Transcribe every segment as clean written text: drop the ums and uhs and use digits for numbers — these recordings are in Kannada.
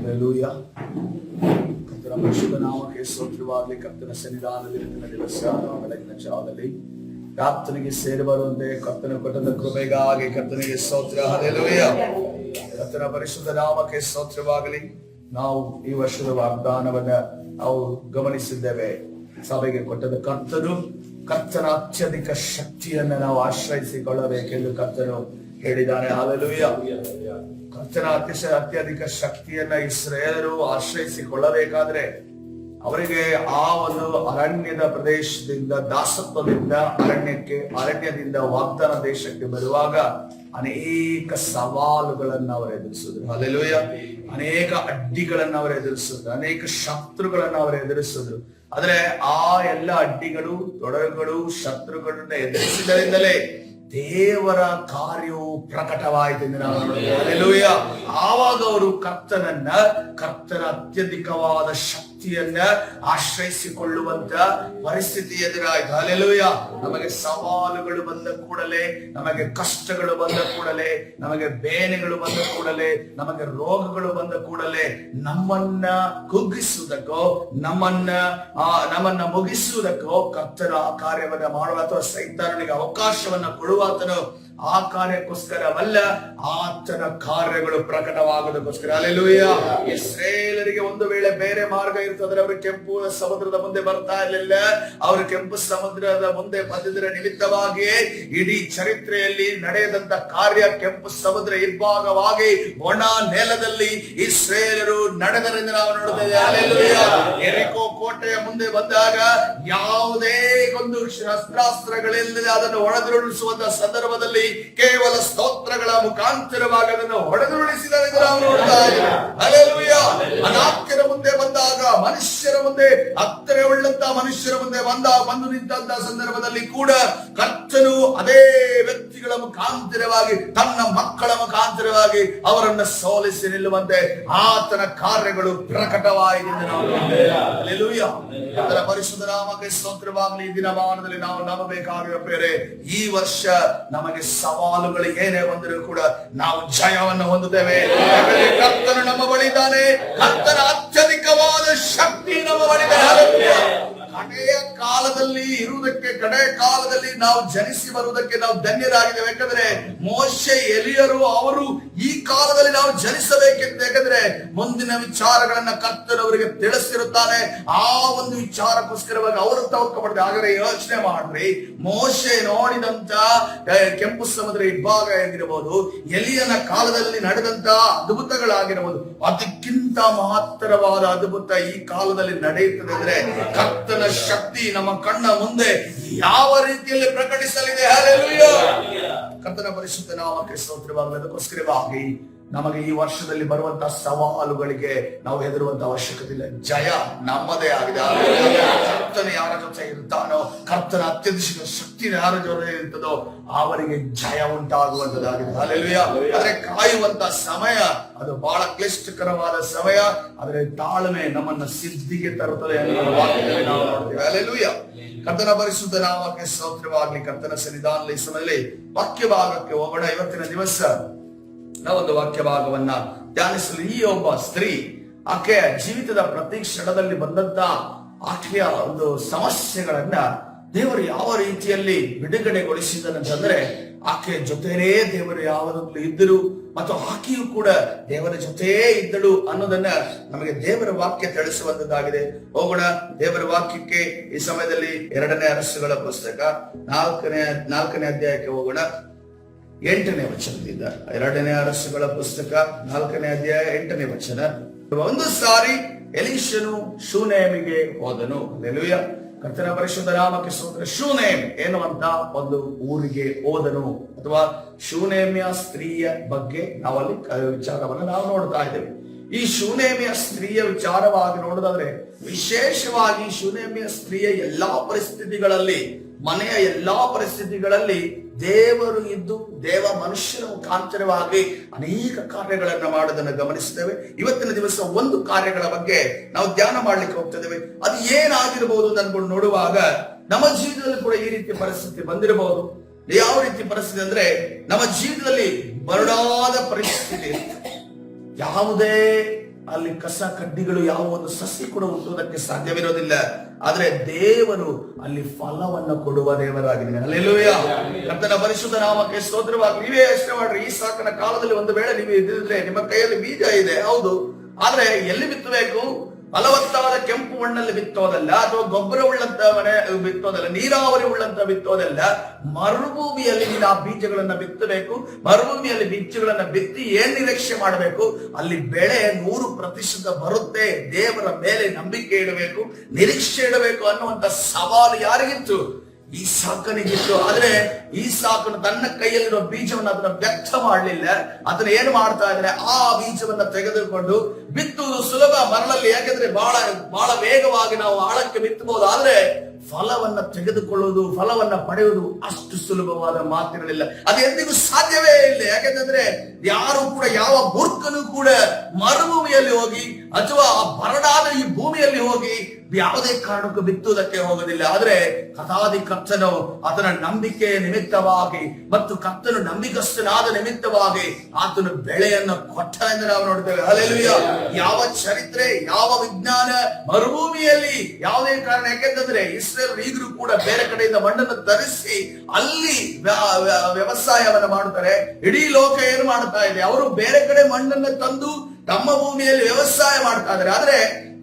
ಹಲ್ಲೆಲೂಯಾ. ಕರ್ತನ ಪರಿಶುದ್ಧ ನಾಮಕ್ಕೆ ಸ್ತೋತ್ರವಾಗಲಿ. ಕರ್ತನ ಸನ್ನಿಧಾನದಲ್ಲಿ ದಿವಸ ಬೆಳಗಿನ ಜಾವದಲ್ಲಿ ಪ್ರಾರ್ಥನೆಗೆ ಸೇರಿ ಬರುವಂತೆ ಕರ್ತನ ಕೊಟ್ಟದ ಕೃಪೆಗಾಗಿ ಕರ್ತನಿಗೆ ಸ್ತೋತ್ರ. ಹಲ್ಲೆಲೂಯಾ. ಕರ್ತನ ಪರಿಶುದ್ಧ ನಾಮಕ್ಕೆ ಸ್ತೋತ್ರವಾಗಲಿ. ನಾವು ಈ ವರ್ಷದ ವಾಗ್ದಾನವನ್ನ ನಾವು ಗಮನಿಸಿದ್ದೇವೆ. ಸಭೆಗೆ ಕೊಟ್ಟದ ಕರ್ತನ ಅತ್ಯಧಿಕ ಶಕ್ತಿಯನ್ನ ನಾವು ಆಶ್ರಯಿಸಿಕೊಳ್ಳಬೇಕೆಂದು ಕರ್ತನು ಹೇಳಿದ್ದಾನೆ. ಹಲ್ಲೆಲೂಯಾ. ಕರ್ತನ ಅತ್ಯಧಿಕ ಶಕ್ತಿಯನ್ನ ಇಸ್ರಾಯೇಲರು ಆಶ್ರಯಿಸಿಕೊಳ್ಳಬೇಕಾದ್ರೆ ಅವರಿಗೆ ಆ ಒಂದು ಅರಣ್ಯದ ಪ್ರದೇಶದಿಂದ, ದಾಸತ್ವದಿಂದ ಅರಣ್ಯದಿಂದ ವಾಗ್ದಾನ ದೇಶಕ್ಕೆ ಬರುವಾಗ ಅನೇಕ ಸವಾಲುಗಳನ್ನ ಅವರು ಎದುರಿಸಿದ್ರು. ಹಲ್ಲೆಲೂಯಾ. ಅನೇಕ ಅಡ್ಡಿಗಳನ್ನ ಅವರು ಎದುರಿಸಿದ್ರು, ಅನೇಕ ಶತ್ರುಗಳನ್ನ ಅವರು ಎದುರಿಸಿದ್ರು. ಆದ್ರೆ ಆ ಎಲ್ಲ ಅಡ್ಡಿಗಳು, ತೊಡರುಗಳು, ಶತ್ರುಗಳನ್ನ ಎದುರಿಸಿದರಿಂದಲೇ ದೇವರ ಕಾರ್ಯವು ಪ್ರಕಟವಾಯಿತು ಎಂದು ನಾವು ನೋಡಿದ್ದೇವೆ. ಹಲ್ಲೆಲೂಯಾ. ಆವಾಗ ಅವರು ಕರ್ತನ ಅತ್ಯಧಿಕವಾದ ಶಕ್ತಿಯನ್ನ ಆಶ್ರಯಿಸಿಕೊಳ್ಳುವಂತ ಪರಿಸ್ಥಿತಿ ಎದುರಾಯಿತು. ಹಲ್ಲೆಲೂಯಾ. ನಮಗೆ ಸವಾಲುಗಳು ಬಂದ ಕೂಡಲೇ, ನಮಗೆ ಕಷ್ಟಗಳು ಬಂದ ಕೂಡಲೇ, ನಮಗೆ ಬೇನೆಗಳು ಬಂದ ಕೂಡಲೇ, ನಮಗೆ ರೋಗಗಳು ಬಂದ ಕೂಡಲೇ ನಮ್ಮನ್ನ ಕುಗ್ಗಿಸುವುದಕ್ಕೋ ನಮ್ಮನ್ನ ಮುಗಿಸುವುದಕ್ಕೋ ಕರ್ತನ ಕಾರ್ಯವನ್ನ ಮಾಡುವ ಅಥವಾ ಸೈತಾನನಿಗೆ ಅವಕಾಶವನ್ನ ಕೊಡುವ ಆತನು ಆ ಕಾರ್ಯಕ್ಕೋಸ್ಕರವಲ್ಲ, ಆತನ ಕಾರ್ಯಗಳು ಪ್ರಕಟವಾಗುವುದಕ್ಕೋಸ್ಕರ. ಹಲ್ಲೆಲೂಯಾ. ಇಸ್ರಾಯೇಲರಿಗೆ ಒಂದು ವೇಳೆ ಬೇರೆ ಮಾರ್ಗ ಇರ್ತದ್ರೆ ಅವರು ಕೆಂಪು ಸಮುದ್ರದ ಮುಂದೆ ಬರ್ತಾ ಇರಲಿಲ್ಲ. ಅವರು ಕೆಂಪು ಸಮುದ್ರದ ಮುಂದೆ ಬಂದಿದ್ದರ ನಿಮಿತ್ತವಾಗಿ ಇಡೀ ಚರಿತ್ರೆಯಲ್ಲಿ ನಡೆಯದಂತ ಕಾರ್ಯ ಕೆಂಪು ಸಮುದ್ರ ಇಬ್ಬಾಗವಾಗಿ ಒಣ ನೆಲದಲ್ಲಿ ಇಸ್ರಾಯೇಲರು ನಡೆದರಿಂದ ನಾವು ನೋಡುತ್ತೇವೆ. ಹಲ್ಲೆಲೂಯಾ. ಯೆರಿಕೋ ಕೋಟೆಯ ಮುಂದೆ ಬಂದಾಗ ಯಾವುದೇ ಒಂದು ಶಸ್ತ್ರಾಸ್ತ್ರಗಳಿಲ್ಲದೆ ಅದನ್ನು ಹೊಡೆದುರುಳಿಸುವಂತ ಸಂದರ್ಭದಲ್ಲಿ ಕೇವಲ ಸ್ತೋತ್ರಗಳ ಮುಖಾಂತರವಾಗಿ ಅದನ್ನು ಹೊಡೆದುರುಳಿಸಿದರೆ ನಾವು ನೋಡ್ತಾ ಇದ್ದೇವೆ. ಹಲ್ಲೆಲೂಯಾ. ಅನಾಥ್ಯರ ಮುಂದೆ ಬಂದಾಗ, ಮನುಷ್ಯರ ಮುಂದೆ, ಹತ್ತಿರ ಉಳ್ಳಂತ ಮನುಷ್ಯರ ಮುಂದೆ ಬಂದು ನಿಂತ ಸಂದರ್ಭದಲ್ಲಿ ಕೂಡ ಕರ್ತನು ಅದೇ ವ್ಯಕ್ತಿಗಳ ಮುಖಾಂತರವಾಗಿ, ತನ್ನ ಮಕ್ಕಳ ಮುಖಾಂತರವಾಗಿ ಅವರನ್ನು ಸೋಲಿಸಿ ನಿಲ್ಲುವಂತೆ ಆತನ ಕಾರ್ಯಗಳು ಪ್ರಕಟವಾಯಿತು ಎಂದು ನಾವು ನೋಡ್ತೇವೆ. ಹಲ್ಲೆಲೂಯಾ. ಅದರ ಪರಿಶುದ್ಧ ನಾಮಕ್ಕೆ ಸ್ತೋತ್ರವಾಗಲಿ. ಈ ದಿನಮಾನದಲ್ಲಿ ನಾವು ನಂಬಬೇಕಾಗಿರುವ ಪ್ರಿಯರೇ, ಈ ವರ್ಷ ನಮಗೆ ಸವಾಲುಗಳು ಏನೇ ಬಂದರೂ ಕೂಡ ನಾವು ಜಯವನ್ನು ಹೊಂದುತ್ತೇವೆ. ಯಾಕಂದ್ರೆ ಕರ್ತನು ನಮ್ಮ ಬಳಿ ಇದ್ದಾನೆ. ಕರ್ತನ ಅತ್ಯಧಿಕವಾದ ಶಕ್ತಿ ನಮ್ಮ ಬಳಿ ಇದೆ. ಕಡೆಯ ಕಾಲದಲ್ಲಿ ಇರುವುದಕ್ಕೆ, ಕಡೆಯ ಕಾಲದಲ್ಲಿ ನಾವು ಜನಿಸಿ ಬರುವುದಕ್ಕೆ ನಾವು ಧನ್ಯರಾಗಿದ್ದೇವೆ. ಯಾಕಂದ್ರೆ ಮೋಶೆ, ಎಲಿಯರು ಅವರು ಈ ಕಾಲದಲ್ಲಿ ನಾವು ಜನಿಸಬೇಕೆಂದು, ಯಾಕಂದ್ರೆ ಮುಂದಿನ ವಿಚಾರಗಳನ್ನ ಕರ್ತನವರಿಗೆ ತಿಳಿಸಿರುತ್ತಾನೆ. ಆ ಒಂದು ವಿಚಾರಕ್ಕೋಸ್ಕರವಾಗಿ ಅವರು ತವಕಪಡಿದೆ. ಹಾಗಾದ್ರೆ ಯೋಚನೆ ಮಾಡ್ರಿ, ಮೋಶೆ ನೋಡಿದಂತ ಕೆಂಪು ಸಮುದ್ರ ಇಬ್ಬಾಗ ಆಗಿರಬಹುದು, ಎಲಿಯನ ಕಾಲದಲ್ಲಿ ನಡೆದಂತ ಅದ್ಭುತಗಳಾಗಿರಬಹುದು, ಅದಕ್ಕಿಂತ ಮಹತ್ತರವಾದ ಅದ್ಭುತ ಈ ಕಾಲದಲ್ಲಿ ನಡೆಯುತ್ತದೆ ಅಂದ್ರೆ ಕರ್ತನ ಶಕ್ತಿ ನಮ್ಮ ಕಣ್ಣ ಮುಂದೆ ಯಾವ ರೀತಿಯಲ್ಲಿ ಪ್ರಕಟಿಸಲಿದೆ. ಹಲ್ಲೆಲೂಯಾ. ಕರ್ತನ ಪರಿಶುದ್ಧ ನಾಮಕ್ಕೆ ಸ್ತೋತ್ರವಾಗಲಿ. ಅದಕ್ಕೋಸ್ಕರವಾಗಿ ನಮಗೆ ಈ ವರ್ಷದಲ್ಲಿ ಬರುವಂತಹ ಸವಾಲುಗಳಿಗೆ ನಾವು ಹೆದರುವಂತ ಅವಶ್ಯಕತೆ ಇಲ್ಲ. ಜಯ ನಮ್ಮದೇ ಆಗಿದೆ. ಕರ್ತನ ಯಾರ ಜೊತೆ ಇರ್ತಾನೋ, ಕರ್ತನ ಅತ್ಯಧಿಕ ಶಕ್ತಿ ಯಾರ ಜೊತೆ ಇರ್ತದೋ ಅವರಿಗೆ ಜಯ ಉಂಟಾಗುವಂತದ್ದಾಗಿದೆ. ಹಲ್ಲೆಲೂಯಾ. ಆದ್ರೆ ಕಾಯುವಂತ ಸಮಯ ಅದು ಬಹಳ ಕ್ಲಿಷ್ಟಕರವಾದ ಸಮಯ. ಆದ್ರೆ ತಾಳ್ಮೆ ನಮ್ಮನ್ನ ಸಿದ್ಧಿಗೆ ತರುತ್ತದೆ ಅನ್ನುವ ವಾಕ್ಯದಲ್ಲಿ ನಾವು ನೋಡ್ತೇವೆ. ಹಲ್ಲೆಲೂಯಾ. ಕರ್ತನ ಪರಿಶುದ್ಧ ನಾಮಕ್ಕೆ ಸ್ತೋತ್ರವಾಗಲಿ. ಕರ್ತನ ಸನ್ನಿಧಾನದಲ್ಲಿ ಈ ಸಮಯದಲ್ಲಿ ವಾಕ್ಯ ಭಾಗಕ್ಕೆ ಹೋಗೋಣ. ಇವತ್ತಿನ ದಿವಸ ನಾವೊಂದು ವಾಕ್ಯ ಭಾಗವನ್ನ ಧ್ಯಾನಿಸಲು, ಈ ಒಬ್ಬ ಸ್ತ್ರೀ ಆಕೆಯ ಜೀವಿತದ ಪ್ರತಿ ಕ್ಷಣದಲ್ಲಿ ಬಂದಂತ ಆಕೆಯ ಒಂದು ಸಮಸ್ಯೆಗಳನ್ನ ದೇವರು ಯಾವ ರೀತಿಯಲ್ಲಿ ಬಿಡುಗಡೆಗೊಳಿಸಿದನಂತಂದ್ರೆ, ಆಕೆಯ ಜೊತೆನೇ ದೇವರು ಯಾವಾಗಲೂ ಇದ್ದರು ಮತ್ತು ಆಕೆಯು ಕೂಡ ದೇವರ ಜೊತೆ ಇದ್ದಳು ಅನ್ನೋದನ್ನ ನಮಗೆ ದೇವರ ವಾಕ್ಯ ತಿಳಿಸುವಂತದ್ದಾಗಿದೆ. ಹೋಗೋಣ ದೇವರ ವಾಕ್ಯಕ್ಕೆ. ಈ ಸಮಯದಲ್ಲಿ 2ನೇ ಅರಸುಗಳ ಪುಸ್ತಕ 4ನೇ ಅಧ್ಯಾಯಕ್ಕೆ ಹೋಗೋಣ. 8ನೇ ವಚನದಿಂದ. 2ನೇ ಅರಸುಗಳ ಪುಸ್ತಕ 4ನೇ ಅಧ್ಯಾಯ 8ನೇ ವಚನ. ಒಂದು ಸಾರಿ ಎಲೀಷನು ಶೂನೇಮಿಗೆ ಹೋದನು. ಹಲ್ಲೆಲೂಯಾ. ಕರ್ತನ ಪರಿಶುದ್ಧ ನಾಮಕ್ಕೆ ಸ್ತೋತ್ರ. ಶೂನೇಮ್ ಎನ್ನುವಂತ ಒಂದು ಊರಿಗೆ ಹೋದನು, ಅಥವಾ ಶೂನೇಮಿಯ ಸ್ತ್ರೀಯ ಬಗ್ಗೆ ನಾವಲ್ಲಿ ವಿಚಾರವನ್ನು ನಾವು ನೋಡ್ತಾ ಇದ್ದೇವೆ. ಈ ಶೂನೇಮಿಯ ಸ್ತ್ರೀಯ ವಿಚಾರವಾಗಿ ನೋಡೋದಾದ್ರೆ, ವಿಶೇಷವಾಗಿ ಶೂನೇಮಿಯ ಸ್ತ್ರೀಯ ಎಲ್ಲಾ ಪರಿಸ್ಥಿತಿಗಳಲ್ಲಿ, ಮನೆಯ ಎಲ್ಲಾ ಪರಿಸ್ಥಿತಿಗಳಲ್ಲಿ ದೇವರು ಇದ್ದು ದೇವ ಮನುಷ್ಯನ ಮುಖಾಂತರವಾಗಿ ಅನೇಕ ಕಾರ್ಯಗಳನ್ನ ಮಾಡೋದನ್ನು ಗಮನಿಸ್ತೇವೆ. ಇವತ್ತಿನ ದಿವಸ ಒಂದು ಕಾರ್ಯಗಳ ಬಗ್ಗೆ ನಾವು ಧ್ಯಾನ ಮಾಡ್ಲಿಕ್ಕೆ ಹೋಗ್ತಿದ್ದೇವೆ. ಅದು ಏನಾಗಿರಬಹುದು ಅನ್ಕೊಂಡು ನೋಡುವಾಗ ನಮ್ಮ ಜೀವಿತದಲ್ಲಿ ಕೂಡ ಈ ರೀತಿಯ ಪರಿಸ್ಥಿತಿ ಬಂದಿರಬಹುದು. ಯಾವ ರೀತಿ ಪರಿಸ್ಥಿತಿ ಅಂದ್ರೆ, ನಮ್ಮ ಜೀವಿತದಲ್ಲಿ ಬರಡಾದ ಪರಿಸ್ಥಿತಿ, ಯಾವುದೇ ಅಲ್ಲಿ ಕಸ ಕಡ್ಡಿಗಳು ಯಾವ ಒಂದು ಸಸಿ ಕೂಡ ಹುಟ್ಟುವುದಕ್ಕೆ ಸಾಧ್ಯವಿರೋದಿಲ್ಲ. ಆದ್ರೆ ದೇವರು ಅಲ್ಲಿ ಫಲವನ್ನು ಕೊಡುವ ದೇವರಾಗಿದೆ. ಹಲ್ಲೆಲೂಯಾ. ಕರ್ತನ ಪರಿಶುದ್ಧ ನಾಮಕ್ಕೆ ಸ್ತೋತ್ರವಾಗಲಿ. ನೀವೇ ಯೋಚನೆ ಮಾಡ್ರಿ, ಈ ಸಾಕನ ಕಾಲದಲ್ಲಿ ಒಂದು ವೇಳೆ ನೀವು ಇದ್ದಿದ್ರೆ ನಿಮ್ಮ ಕೈಯಲ್ಲಿ ಬೀಜ ಇದೆ, ಹೌದು, ಆದ್ರೆ ಎಲ್ಲಿ ಬಿತ್ತಬೇಕು? ಫಲವತ್ತಾದ ಕೆಂಪು ಮಣ್ಣಲ್ಲಿ ಬಿತ್ತೋದಲ್ಲ, ಅಥವಾ ಗೊಬ್ಬರ ಉಳ್ಳಂತ ಮನೆ ಬಿತ್ತೋದಲ್ಲ, ನೀರಾವರಿ ಉಳ್ಳಂತ ಬಿತ್ತೋದಲ್ಲ. ಮರುಭೂಮಿಯಲ್ಲಿ ನೀನು ಆ ಬೀಜಗಳನ್ನ ಬಿತ್ತಬೇಕು. ಮರುಭೂಮಿಯಲ್ಲಿ ಬೀಜಗಳನ್ನ ಬಿತ್ತಿ ಏನ್ ನಿರೀಕ್ಷೆ ಮಾಡಬೇಕು? ಅಲ್ಲಿ ಬೆಳೆ 100% ಬರುತ್ತೆ. ದೇವರ ಮೇಲೆ ನಂಬಿಕೆ ಇಡಬೇಕು, ನಿರೀಕ್ಷೆ ಇಡಬೇಕು ಅನ್ನುವಂತ ಸವಾಲು ಯಾರಿಗಿತ್ತು? ಈಸಾಕನಿಗಿತ್ತು. ಆದ್ರೆ ಈಸಾಕನು ತನ್ನ ಕೈಯಲ್ಲಿರೋ ಬೀಜವನ್ನು ಅದನ್ನ ವ್ಯಕ್ತ ಮಾಡಲಿಲ್ಲ. ಅದನ್ನ ಏನು ಮಾಡ್ತಾ ಇದ್ರೆ, ಆ ಬೀಜವನ್ನ ತೆಗೆದುಕೊಂಡು ಬಿತ್ತುವುದು ಸುಲಭ ಮರಳಲ್ಲಿ, ಯಾಕಂದ್ರೆ ಬಹಳ ವೇಗವಾಗಿ ನಾವು ಆಳಕ್ಕೆ ಬಿತ್ತಬಹುದು. ಆದ್ರೆ ಫಲವನ್ನ ತೆಗೆದುಕೊಳ್ಳುವುದು, ಫಲವನ್ನ ಪಡೆಯುವುದು ಅಷ್ಟು ಸುಲಭವಾದ ಮಾತಿರಲಿಲ್ಲ. ಅದು ಎಂದಿಗೂ ಸಾಧ್ಯವೇ ಇಲ್ಲ. ಯಾಕೆಂದ್ರೆ ಯಾರು ಕೂಡ, ಯಾವ ಮೂರ್ಖನು ಕೂಡ ಮರುಭೂಮಿಯಲ್ಲಿ ಹೋಗಿ ಅಥವಾ ಆ ಬರಡಾದ ಈ ಭೂಮಿಯಲ್ಲಿ ಹೋಗಿ ಯಾವುದೇ ಕಾರಣಕ್ಕೂ ಬಿತ್ತುವುದಕ್ಕೆ ಹೋಗೋದಿಲ್ಲ. ಆದ್ರೆ ಕಥಾದಿ ಕರ್ತನು ಅದರ ನಂಬಿಕೆಯ ನಿಮಿತ್ತವಾಗಿ ಮತ್ತು ಕರ್ತನು ನಂಬಿಕಸ್ಥನಾದ ನಿಮಿತ್ತವಾಗಿ ಆತನು ಬೆಳೆಯನ್ನು ಕೊಟ್ಟ ಎಂದು ನಾವು ನೋಡ್ತೇವೆ. ಹಲ್ಲೆಲೂಯಾ. ಯಾವ ಚರಿತ್ರೆ, ಯಾವ ವಿಜ್ಞಾನ ಮರುಭೂಮಿಯಲ್ಲಿ ಯಾವುದೇ ಕಾರಣ. ಯಾಕೆಂತಂದ್ರೆ ಇಸ್ರೇಲ್ ಈಗಲೂ ಕೂಡ ಬೇರೆ ಕಡೆಯಿಂದ ಮಣ್ಣನ್ನು ತರಿಸಿ ಅಲ್ಲಿ ವ್ಯವಸಾಯವನ್ನ ಮಾಡುತ್ತಾರೆ. ಇಡೀ ಲೋಕ ಏನು ಮಾಡ್ತಾ ಇದೆ? ಅವರು ಬೇರೆ ಕಡೆ ಮಣ್ಣನ್ನು ತಂದು ತಮ್ಮ ಭೂಮಿಯಲ್ಲಿ ವ್ಯವಸಾಯ ಮಾಡ್ತಾ ಇದ್ದಾರೆ. ಆದ್ರೆ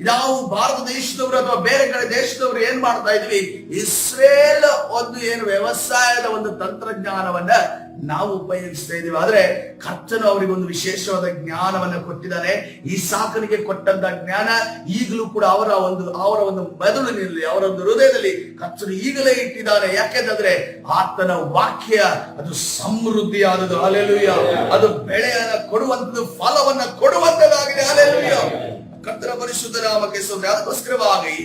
ನಾವು ಭಾರತ ದೇಶದವರು ಅಥವಾ ಬೇರೆ ಕಡೆ ದೇಶದವರು ಏನ್ ಮಾಡ್ತಾ ಇದ್ವಿ? ಇಸ್ರೇಲ್ ಒಂದು ಏನು ವ್ಯವಸಾಯದ ಒಂದು ತಂತ್ರಜ್ಞಾನವನ್ನ ನಾವು ಉಪಯೋಗಿಸ್ತಾ ಇದೀವಿ. ಆದ್ರೆ ಕರ್ತನು ಅವರಿಗೆ ಒಂದು ವಿಶೇಷವಾದ ಜ್ಞಾನವನ್ನ ಕೊಟ್ಟಿದ್ದಾನೆ. ಈಸಾಕನಿಗೆ ಕೊಟ್ಟಂತ ಜ್ಞಾನ ಈಗಲೂ ಕೂಡ ಅವರ ಒಂದು ಮೆದುಳಿನಲ್ಲಿ, ಅವರ ಒಂದು ಹೃದಯದಲ್ಲಿ ಕರ್ತನು ಈಗಲೇ ಇಟ್ಟಿದ್ದಾನೆ. ಯಾಕೆಂದ್ರೆ ಆತನ ವಾಕ್ಯ ಅದು ಸಮೃದ್ಧಿಯಾದದು. ಹಲ್ಲೆಲೂಯಾ. ಅದು ಬೆಳೆಯನ್ನ ಕೊಡುವಂತದ್ದು, ಫಲವನ್ನ ಕೊಡುವಂತದಾಗಿದೆ. ಹಲ್ಲೆಲೂಯಾ. ಕರ್ತನ ಪರಿಶುದ್ಧ ನಾಮಕ್ಕೆ ಸ್ತೋತ್ರ. ಅದಕ್ಕೋಸ್ಕರವಾಗಿ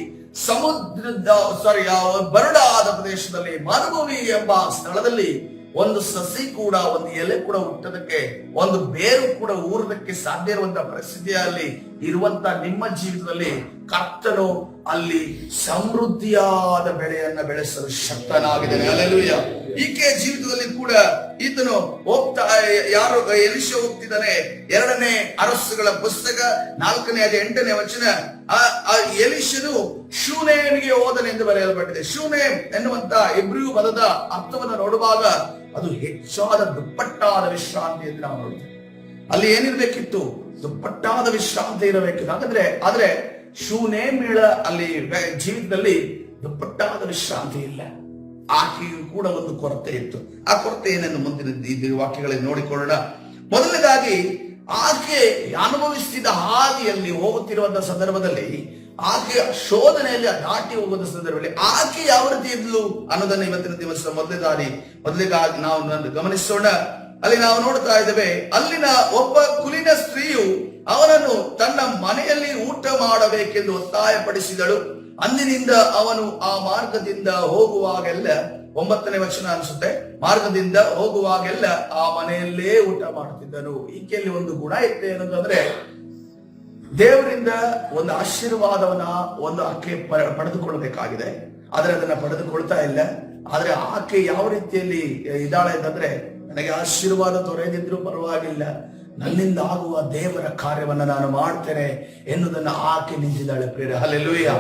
ಬರಡಾದ ಪ್ರದೇಶದಲ್ಲಿ, ಮರುಭೂಮಿ ಎಂಬ ಸ್ಥಳದಲ್ಲಿ ಒಂದು ಸಸಿ ಕೂಡ, ಒಂದು ಎಲೆ ಕೂಡ ಹುಟ್ಟೋದಕ್ಕೆ, ಒಂದು ಬೇರು ಕೂಡ ಊರದಕ್ಕೆ ಸಾಧ್ಯ ಇರುವಂತಹ ಪರಿಸ್ಥಿತಿಯಲ್ಲಿ ಇರುವಂತ ನಿಮ್ಮ ಜೀವಿತದಲ್ಲಿ ಕರ್ತನು ಅಲ್ಲಿ ಸಮೃದ್ಧಿಯಾದ ಬೆಳೆಯನ್ನ ಬೆಳೆಸಲು ಶಕ್ತನಾಗಿದ್ದಾನೆ. ಹಲ್ಲೆಲೂಯಾ. ಈಕೆ ಜೀವಿತದಲ್ಲಿ ಕೂಡ ಈತನು ಯಾರು ಎಲಿಷ ಹೋಗ್ತಿದ್ದಾನೆ. 2ನೇ ಅರಸುಗಳ ಪುಸ್ತಕ 4ನೇ ಅಧ್ಯಾಯ 8ನೇ ವಚನ. ಎಲಿಷನು ಶೂನೇಮಿಗೆ ಹೋದನೆ ಎಂದು ಬರೆಯಲ್ಪಟ್ಟಿದೆ. ಶೂನೇಮ್ ಎನ್ನುವಂತ ಇಬ್ರಿಯು ಪದದ ಅರ್ಥವನ್ನು ನೋಡುವಾಗ ಅದು ಹೆಚ್ಚಾದ ದುಪ್ಪಟ್ಟಾದ ವಿಶ್ರಾಂತಿ ಎಂದು ನಾವು ನೋಡ್ತೇವೆ. ಅಲ್ಲಿ ಏನಿರ್ಬೇಕಿತ್ತು? ದುಪ್ಪಟ್ಟಾದ ವಿಶ್ರಾಂತಿ ಇರಬೇಕಿತ್ತು. ಆದ್ರೆ ಶೂನೇಮಿಳ ಅಲ್ಲಿ ಜೀವಿತದಲ್ಲಿ ದುಪ್ಪಟ್ಟಾದ ವಿಶ್ರಾಂತಿ ಇಲ್ಲ. ಆಕೆಯು ಕೂಡ ಒಂದು ಕೊರತೆ ಇತ್ತು. ಆ ಕೊರತೆ ಏನೆಂದು ಮುಂದಿನ ವಾಕ್ಯಗಳಲ್ಲಿ ನೋಡಿಕೊಳ್ಳೋಣ. ಮೊದಲನೇದಾಗಿ, ಆಕೆ ಅನುಭವಿಸಿದ ಹಾದಿಯಲ್ಲಿ ಹೋಗುತ್ತಿರುವಂತಹ ಸಂದರ್ಭದಲ್ಲಿ, ಆಕೆ ಶೋಧನೆಯಲ್ಲಿ ದಾಟಿ ಹೋಗುವ ಸಂದರ್ಭದಲ್ಲಿ ಆಕೆ ಯಾವ ರೀತಿ ಇದ್ಲು ಅನ್ನೋದನ್ನ ಇವತ್ತಿನ ದಿವಸ ಮೊದಲಿಗಾಗಿ ನಾವು ಗಮನಿಸೋಣ. ಅಲ್ಲಿ ನಾವು ನೋಡ್ತಾ ಇದ್ದೇವೆ, ಅಲ್ಲಿನ ಒಬ್ಬ ಕುಲೀನ ಸ್ತ್ರೀಯು ಅವನನ್ನು ತನ್ನ ಮನೆಯಲ್ಲಿ ಊಟ ಮಾಡಬೇಕೆಂದು ಒತ್ತಾಯಪಡಿಸಿದಳು. ಅಂದಿನಿಂದ ಅವನು ಆ ಮಾರ್ಗದಿಂದ ಹೋಗುವಾಗೆಲ್ಲ, 9ನೇ ವಚನ ಅನ್ಸುತ್ತೆ, ಮಾರ್ಗದಿಂದ ಹೋಗುವಾಗೆಲ್ಲ ಆ ಮನೆಯಲ್ಲೇ ಊಟ ಮಾಡುತ್ತಿದ್ದನು. ಈಕೆಯಲ್ಲಿ ಒಂದು ಗುಣ ಇತ್ತು. ಏನಂತಂದ್ರೆ, ದೇವರಿಂದ ಒಂದು ಆಶೀರ್ವಾದವನ್ನ ಆಕೆ ಪಡೆದುಕೊಳ್ಳಬೇಕಾಗಿದೆ, ಆದ್ರೆ ಅದನ್ನ ಪಡೆದುಕೊಳ್ತಾ ಇಲ್ಲ. ಆದ್ರೆ ಆಕೆ ಯಾವ ರೀತಿಯಲ್ಲಿ ಇದ್ದಾಳೆ ಅಂತಂದ್ರೆ, ನನಗೆ ಆಶೀರ್ವಾದ ದೊರೆಯದಿದ್ರೂ ಪರವಾಗಿಲ್ಲ, ನನ್ನಿಂದ ಆಗುವ ದೇವರ ಕಾರ್ಯವನ್ನ ನಾನು ಮಾಡ್ತೇನೆ ಎನ್ನುವುದನ್ನ ಆಕೆ ನಿಂತಿದ್ದಾಳೆ. ಪ್ರಿಯರೇ, ಹಲ್ಲೆಲೂಯಾ.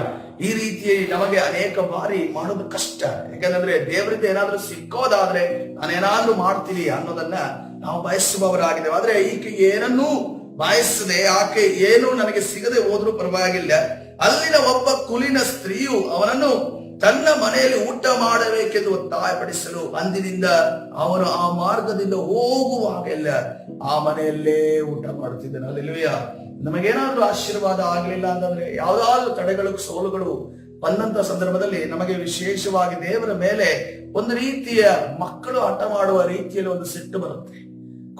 ಈ ರೀತಿ ನಮಗೆ ಅನೇಕ ಬಾರಿ ಮಾಡೋದು ಕಷ್ಟ. ಯಾಕಂದ್ರೆ ದೇವರಿಂದ ಏನಾದ್ರೂ ಸಿಕ್ಕೋದಾದ್ರೆ ನಾನೇನಾದ್ರೂ ಮಾಡ್ತೀನಿ ಅನ್ನೋದನ್ನ ನಾವು ಬಯಸುವವರಾಗಿದ್ದೇವೆ. ಆದ್ರೆ ಈಕೆ ಏನನ್ನೂ ಬಯಸದೆ, ಆಕೆ ಏನು ನನಗೆ ಸಿಗದೆ ಹೋದ್ರೂ ಪರವಾಗಿಲ್ಲ, ಅಲ್ಲಿನ ಒಬ್ಬ ಕುಲೀನ ಸ್ತ್ರೀಯು ಅವನನ್ನು ತನ್ನ ಮನೆಯಲ್ಲಿ ಊಟ ಮಾಡಬೇಕೆಂದು ಒತ್ತಾಯಪಡಿಸಲು ಅಂದಿನಿಂದ ಅವನು ಆ ಮಾರ್ಗದಿಂದ ಹೋಗುವಾಗೆಲ್ಲ ಆ ಮನೆಯಲ್ಲೇ ಊಟ ಮಾಡುತ್ತಿದ್ದನು. ಹಲ್ಲೆಲೂಯಾ. ನಮಗೇನಾದ್ರೂ ಆಶೀರ್ವಾದ ಆಗ್ಲಿಲ್ಲ ಅಂತಂದ್ರೆ, ಯಾವ್ದಾದ್ರು ತಡೆಗಳು, ಸೋಲುಗಳು ಬಂದಂತ ಸಂದರ್ಭದಲ್ಲಿ ನಮಗೆ ವಿಶೇಷವಾಗಿ ದೇವರ ಮೇಲೆ ಒಂದು ರೀತಿಯ ಮಕ್ಕಳು ಹಠ ಮಾಡುವ ರೀತಿಯಲ್ಲಿ ಒಂದು ಸಿಟ್ಟು ಬರುತ್ತೆ,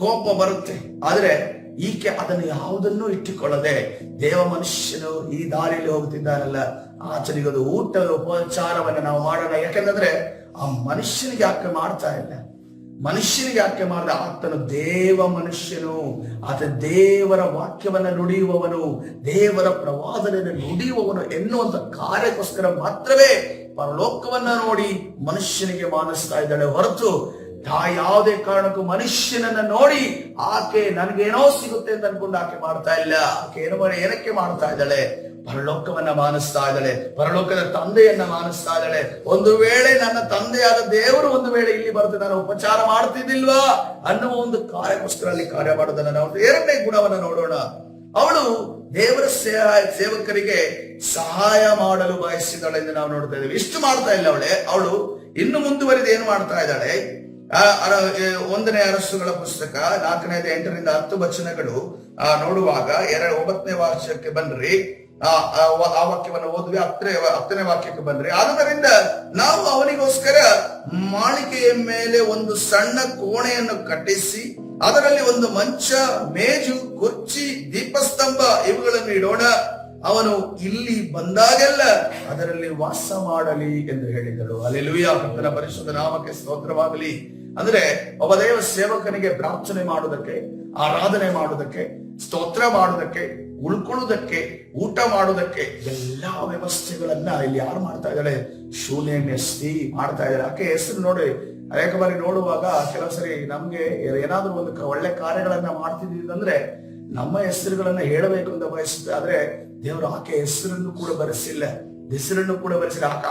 ಕೋಪ ಬರುತ್ತೆ. ಆದ್ರೆ ಈಕೆ ಅದನ್ನು ಯಾವುದನ್ನೂ ಇಟ್ಟುಕೊಳ್ಳದೆ, ದೇವ ಮನುಷ್ಯನು ಈ ದಾರಿಯಲ್ಲಿ ಹೋಗುತ್ತಿದ್ದಾರಲ್ಲ, ಆಚರಿಗೋದು ಊಟದ ಉಪಚಾರವನ್ನ ನಾವು ಮಾಡೋಣ. ಯಾಕಂದ್ರೆ ಆ ಮನುಷ್ಯನಿಗೆ ಯಾಕೆ ಮಾಡ್ತಾ ಇಲ್ಲ, ಮನುಷ್ಯನಿಗೆ ಯಾಕೆ ಮಾಡಿದ? ಆತನು ದೇವ ಮನುಷ್ಯನು, ಆತ ದೇವರ ವಾಕ್ಯವನ್ನ ನುಡಿಯುವವನು, ದೇವರ ಪ್ರವಾದನೆಯನ್ನು ನುಡಿಯುವವನು ಎನ್ನುವಂತ ಕಾರ್ಯಕ್ಕೋಸ್ಕರ ಮಾತ್ರವೇ ಪರಲೋಕವನ್ನ ನೋಡಿ ಮನುಷ್ಯನಿಗೆ ಮಾನಿಸ್ತಾ ಇದ್ದಾಳೆ ಹೊರತು ಯಾವುದೇ ಕಾರಣಕ್ಕೂ ಮನುಷ್ಯನನ್ನ ನೋಡಿ ಆಕೆ ನನ್ಗೇನೋ ಸಿಗುತ್ತೆ ಅಂತ ಅನ್ಕೊಂಡು ಆಕೆ ಮಾಡ್ತಾ ಇಲ್ಲ. ಆಕೆ ಏನಕ್ಕೆ ಮಾಡ್ತಾ ಇದ್ದಾಳೆ? ಪರಲೋಕವನ್ನ ಮಾನಿಸ್ತಾ ಇದ್ದಾಳೆ, ಪರಲೋಕದ ತಂದೆಯನ್ನ ಮಾನಿಸ್ತಾ ಇದ್ದಾಳೆ. ಒಂದು ವೇಳೆ ನನ್ನ ತಂದೆಯಾದ ದೇವರು ಒಂದು ವೇಳೆ ಇಲ್ಲಿ ಬರುತ್ತೆ ನಾನು ಉಪಚಾರ ಮಾಡ್ತಿದ್ದಿಲ್ವಾ ಅನ್ನುವ ಒಂದು ಕಾರ್ಯಕ್ಕೋಸ್ಕರ ಅಲ್ಲಿ ಕಾರ್ಯ ಮಾಡೋದನ್ನ ನಾವು ಎರಡನೇ ಗುಣವನ್ನ ನೋಡೋಣ. ಅವಳು ದೇವರ ಸೇವಕರಿಗೆ ಸಹಾಯ ಮಾಡಲು ಬಯಸಿದಳು ಎಂದು ನಾವು ನೋಡ್ತಾ ಇದ್ದೇವೆ. ಇಷ್ಟು ಮಾಡ್ತಾ ಇಲ್ಲ ಅವಳು ಇನ್ನು ಮುಂದುವರೆದು ಏನು ಮಾಡ್ತಾ ಇದ್ದಾಳೆ? 1ನೇ ಅರಸುಗಳ ಪುಸ್ತಕ 4:8-10 ವಚನಗಳು ನೋಡುವಾಗ 9ನೇ ವಾಕ್ಯಕ್ಕೆ ಬನ್ರಿ. ಆ ವಾಕ್ಯವನ್ನು ಓದುವೆ. 10ನೇ ವಾಕ್ಯಕ್ಕೆ ಬಂದ್ರೆ, ಆದುದರಿಂದ ನಾವು ಅವನಿಗೋಸ್ಕರ ಮಾಳಿಗೆಯ ಮೇಲೆ ಒಂದು ಸಣ್ಣ ಕೋಣೆಯನ್ನು ಕಟ್ಟಿಸಿ ಅದರಲ್ಲಿ ಒಂದು ಮಂಚ, ಮೇಜು, ಕುರ್ಚಿ, ದೀಪಸ್ತಂಭ ಇವುಗಳನ್ನು ಇಡೋಣ. ಅವನು ಇಲ್ಲಿ ಬಂದಾಗೆಲ್ಲ ಅದರಲ್ಲಿ ವಾಸ ಮಾಡಲಿ ಎಂದು ಹೇಳಿದಳು. ಹಲ್ಲೆಲೂಯಾ. ಕರ್ತನ ಪರಿಶುದ್ಧ ನಾಮಕ್ಕೆ ಸ್ತೋತ್ರವಾಗಲಿ. ಅಂದ್ರೆ ಒಬ್ಬ ದೇವ ಸೇವಕನಿಗೆ ಪ್ರಾರ್ಥನೆ ಮಾಡುವುದಕ್ಕೆ, ಆರಾಧನೆ ಮಾಡುವುದಕ್ಕೆ, ಸ್ತೋತ್ರ ಮಾಡುವುದಕ್ಕೆ, ಉಳ್ಕೊಳ್ಳುವುದಕ್ಕೆ, ಊಟ ಮಾಡುವುದಕ್ಕೆ ಎಲ್ಲಾ ವ್ಯವಸ್ಥೆಗಳನ್ನ ಇಲ್ಲಿ ಯಾರು ಮಾಡ್ತಾ ಇದ್ದಾಳೆ? ಶೂನ್ಯಸ್ತಿ ಮಾಡ್ತಾ ಇದ್ದಾಳೆ. ಆಕೆ ಹೆಸರು ನೋಡಿ, ಅನೇಕ ಬಾರಿ ನೋಡುವಾಗ ಕೆಲವು ಸರಿ ನಮ್ಗೆ ಏನಾದ್ರೂ ಒಂದು ಒಳ್ಳೆ ಕಾರ್ಯಗಳನ್ನ ಮಾಡ್ತಿದ್ದೀವಿ ಅಂದ್ರೆ ನಮ್ಮ ಹೆಸರುಗಳನ್ನ ಹೇಳಬೇಕು ಅಂತ ಬಯಸುತ್ತೆ. ಆದ್ರೆ ದೇವರು ಆಕೆ ಹೆಸರನ್ನು ಕೂಡ ಬರೆಸಿಲ್ಲ.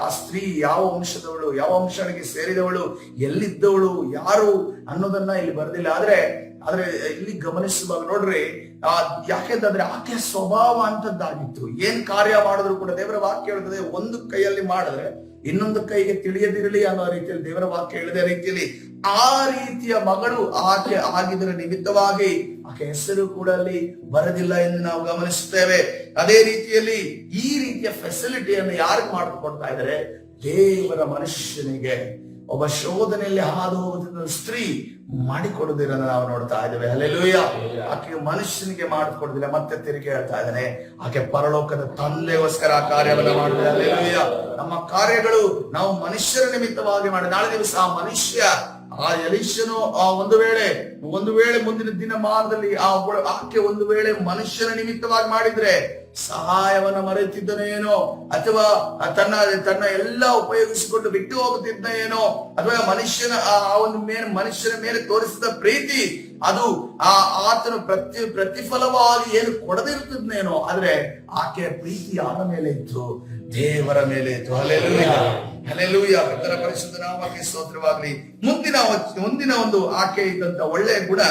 ಆ ಸ್ತ್ರೀ ಯಾವ ವಂಶದವಳು, ಯಾವ ವಂಶಕ್ಕೆ ಸೇರಿದವಳು, ಎಲ್ಲಿದ್ದವಳು, ಯಾರು ಅನ್ನೋದನ್ನ ಇಲ್ಲಿ ಬರೆದಿಲ್ಲ. ಆದ್ರೆ ಇಲ್ಲಿ ಗಮನಿಸುವಾಗ ನೋಡ್ರಿ, ಯಾಕೆಂತಂದ್ರೆ ಆಕೆ ಸ್ವಭಾವ ಅಂತದ್ದಾಗಿತ್ತು. ಏನ್ ಕಾರ್ಯ ಮಾಡಿದ್ರು ಕೂಡ ದೇವರ ವಾಕ್ಯ ಹೇಳ್ತದೆ, ಒಂದು ಕೈಯಲ್ಲಿ ಮಾಡಿದ್ರೆ ಇನ್ನೊಂದು ಕೈಗೆ ತಿಳಿಯದಿರಲಿ ಅನ್ನೋ ರೀತಿಯಲ್ಲಿ ದೇವರ ವಾಕ್ಯ ಹೇಳಿದ ರೀತಿಯಲ್ಲಿ ಆ ರೀತಿಯ ಮಗಳು ಆಕೆ ಆಗಿದ್ದರ ನಿಮಿತ್ತವಾಗಿ ಆಕೆ ಹೆಸರು ಕೂಡ ಅಲ್ಲಿ ಬರದಿಲ್ಲ ಎಂದು ನಾವು ಗಮನಿಸುತ್ತೇವೆ. ಅದೇ ರೀತಿಯಲ್ಲಿ ಈ ರೀತಿಯ ಫೆಸಿಲಿಟಿಯನ್ನು ಯಾರಿಗೆ ಮಾಡಿಕೊಡ್ತಾ ಇದ್ದಾರೆ? ದೇವರ ಮನುಷ್ಯನಿಗೆ, ಒಬ್ಬ ಶೋಧನೆಯಲ್ಲಿ ಹಾದು ಹೋಗುತ್ತಿದ್ದ ಸ್ತ್ರೀ ಮಾಡಿಕೊಡುವುದನ್ನು ನಾವು ನೋಡ್ತಾ ಇದ್ದೇವೆ. ಹಲ್ಲೆಲೂಯಾ. ಆಕೆ ಮನುಷ್ಯನಿಗೆ ಮಾಡಿಕೊಡುದಿಲ್ಲ. ಮತ್ತೆ ತಿರುಗಿ ಹೇಳ್ತಾ ಇದ್ದಾನೆ, ಆಕೆ ಪರಲೋಕದ ತಂದೆಗೋಸ್ಕರ ಆ ಕಾರ್ಯವನ್ನು ಮಾಡಿದ್ರೆ. ಹಲ್ಲೆಲೂಯಾ. ನಮ್ಮ ಕಾರ್ಯಗಳು ನಾವು ಮನುಷ್ಯರ ನಿಮಿತ್ತವಾಗಿ ಮಾಡಿ, ನಾಳೆ ದಿವಸ ಆ ಮನುಷ್ಯ, ಆ ಎಲೀಷನು ಒಂದು ವೇಳೆ ಮುಂದಿನ ದಿನಮಾನದಲ್ಲಿ ಆಕೆ ಒಂದು ವೇಳೆ ಮನುಷ್ಯನ ನಿಮಿತ್ತವಾಗಿ ಮಾಡಿದ್ರೆ ಸಹಾಯವನ್ನ ಮರೆತಿದ್ದನೇನೋ, ಅಥವಾ ತನ್ನ ಎಲ್ಲ ಉಪಯೋಗಿಸಿಕೊಂಡು ಬಿಟ್ಟು ಹೋಗುತ್ತಿದ್ದ ಏನೋ, ಅಥವಾ ಮನುಷ್ಯನ ಮೇಲೆ ತೋರಿಸಿದ ಪ್ರೀತಿ ಅದು ಆತನು ಪ್ರತಿಫಲವಾಗಿ ಏನು ಕೊಡದಿರುತ್ತಿದ್ನೇನೋ. ಆದ್ರೆ ಆಕೆಯ ಪ್ರೀತಿ ಯಾರ ಮೇಲೆ ಇತ್ತು? ದೇವರ ಮೇಲೆ ಇತ್ತು. ಹಲ್ಲೆಲೂಯಾ. ಹಲ್ಲೆಲೂಯಾ. ಕರ್ತನ ಪರಿಶುದ್ಧ ನಾಮಕ್ಕೆ ಸ್ತೋತ್ರವಾಗಲಿ. ಮುಂದಿನ ಒಂದು ಆಕೆ ಇದ್ದಂತ ಒಳ್ಳೆಯ ಗುಣ,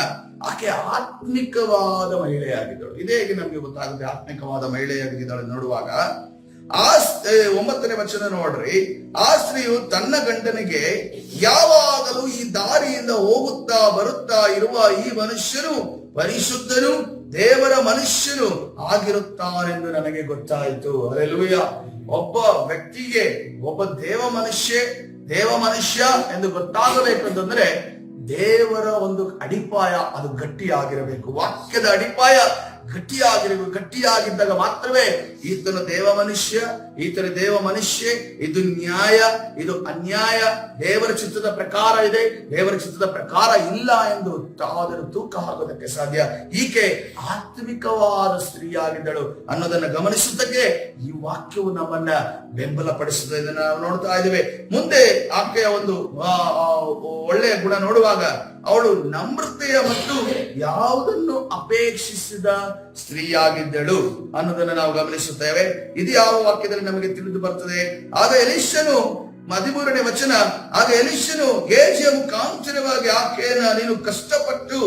ಆಕೆ ಆತ್ಮಿಕವಾದ ಮಹಿಳೆಯಾಗಿದ್ದಳು. ಇದೇ ನಮ್ಗೆ ಗೊತ್ತಾಗುತ್ತೆ ಆತ್ಮಿಕವಾದ ಮಹಿಳೆಯಾಗಿದ್ದಾಳೆ. ನೋಡುವಾಗ 9ನೇ ವಚನ ನೋಡ್ರಿ, ಆ ಸ್ತ್ರೀಯು ತನ್ನ ಗಂಡನಿಗೆ, ಯಾವಾಗಲೂ ಈ ದಾರಿಯಿಂದ ಹೋಗುತ್ತಾ ಬರುತ್ತಾ ಇರುವ ಈ ಮನುಷ್ಯನು ಪರಿಶುದ್ಧನು, ದೇವರ ಮನುಷ್ಯನು ಆಗಿರುತ್ತಾನೆಂದು ನನಗೆ ಗೊತ್ತಾಯಿತು. ಹಲ್ಲೆಲೂಯಾ. ಒಬ್ಬ ವ್ಯಕ್ತಿಗೆ ಒಬ್ಬ ದೇವ ಮನುಷ್ಯ ಎಂದು ಗೊತ್ತಾಗಬೇಕಂತಂದ್ರೆ ದೇವರ ಒಂದು ಅಡಿಪಾಯ ಅದು ಗಟ್ಟಿಯಾಗಿರಬೇಕು. ವಾಕ್ಯದ ಅಡಿಪಾಯ ಗಟ್ಟಿಯಾಗಿದ್ದಾಗ ಮಾತ್ರವೇ ಈತನ ದೇವ ಮನುಷ್ಯ, ಇದು ನ್ಯಾಯ, ಇದು ಅನ್ಯಾಯ, ದೇವರ ಚಿತ್ತದ ಪ್ರಕಾರ ಇದೆ, ದೇವರ ಚಿತ್ತದ ಪ್ರಕಾರ ಇಲ್ಲ ಎಂದು ತೂಕ ಹಾಕೋದಕ್ಕೆ ಸಾಧ್ಯ. ಈಕೆ ಆತ್ಮಿಕವಾದ ಸ್ತ್ರೀಯಾಗಿದ್ದಳು ಅನ್ನೋದನ್ನ ಗಮನಿಸುತ್ತಕ್ಕೆ ಈ ವಾಕ್ಯವು ನಮ್ಮನ್ನ ಬೆಂಬಲ ಪಡಿಸುತ್ತದೆ. ಇದನ್ನ ನಾವು ನೋಡ್ತಾ ಇದ್ದೇವೆ. ಮುಂದೆ ಆಕೆಯ ಒಂದು ಒಳ್ಳೆಯ ಗುಣ ನೋಡುವಾಗ, ಅವಳು ನಮ್ರತೆಯ ಮತ್ತು ಯಾವುದನ್ನು ಅಪೇಕ್ಷಿಸಿದ ಸ್ತ್ರೀಯಾಗಿದ್ದಳು ಅನ್ನೋದನ್ನು ನಾವು ಗಮನಿಸುತ್ತೇವೆ. ಇದು ಯಾವ ವಾಕ್ಯದಲ್ಲಿ ನಮಗೆ ತಿಳಿದು ಬರ್ತದೆ? ಆಗ ಎಲೀಷನು 13ನೇ ವಚನ, ಆಗ ಎಲೀಷನು ಗೇಜಿಯ ಮುಖಾಂತರವಾಗಿ ಆಕೆಯನ್ನ, ನೀನು ಕಷ್ಟಪಟ್ಟು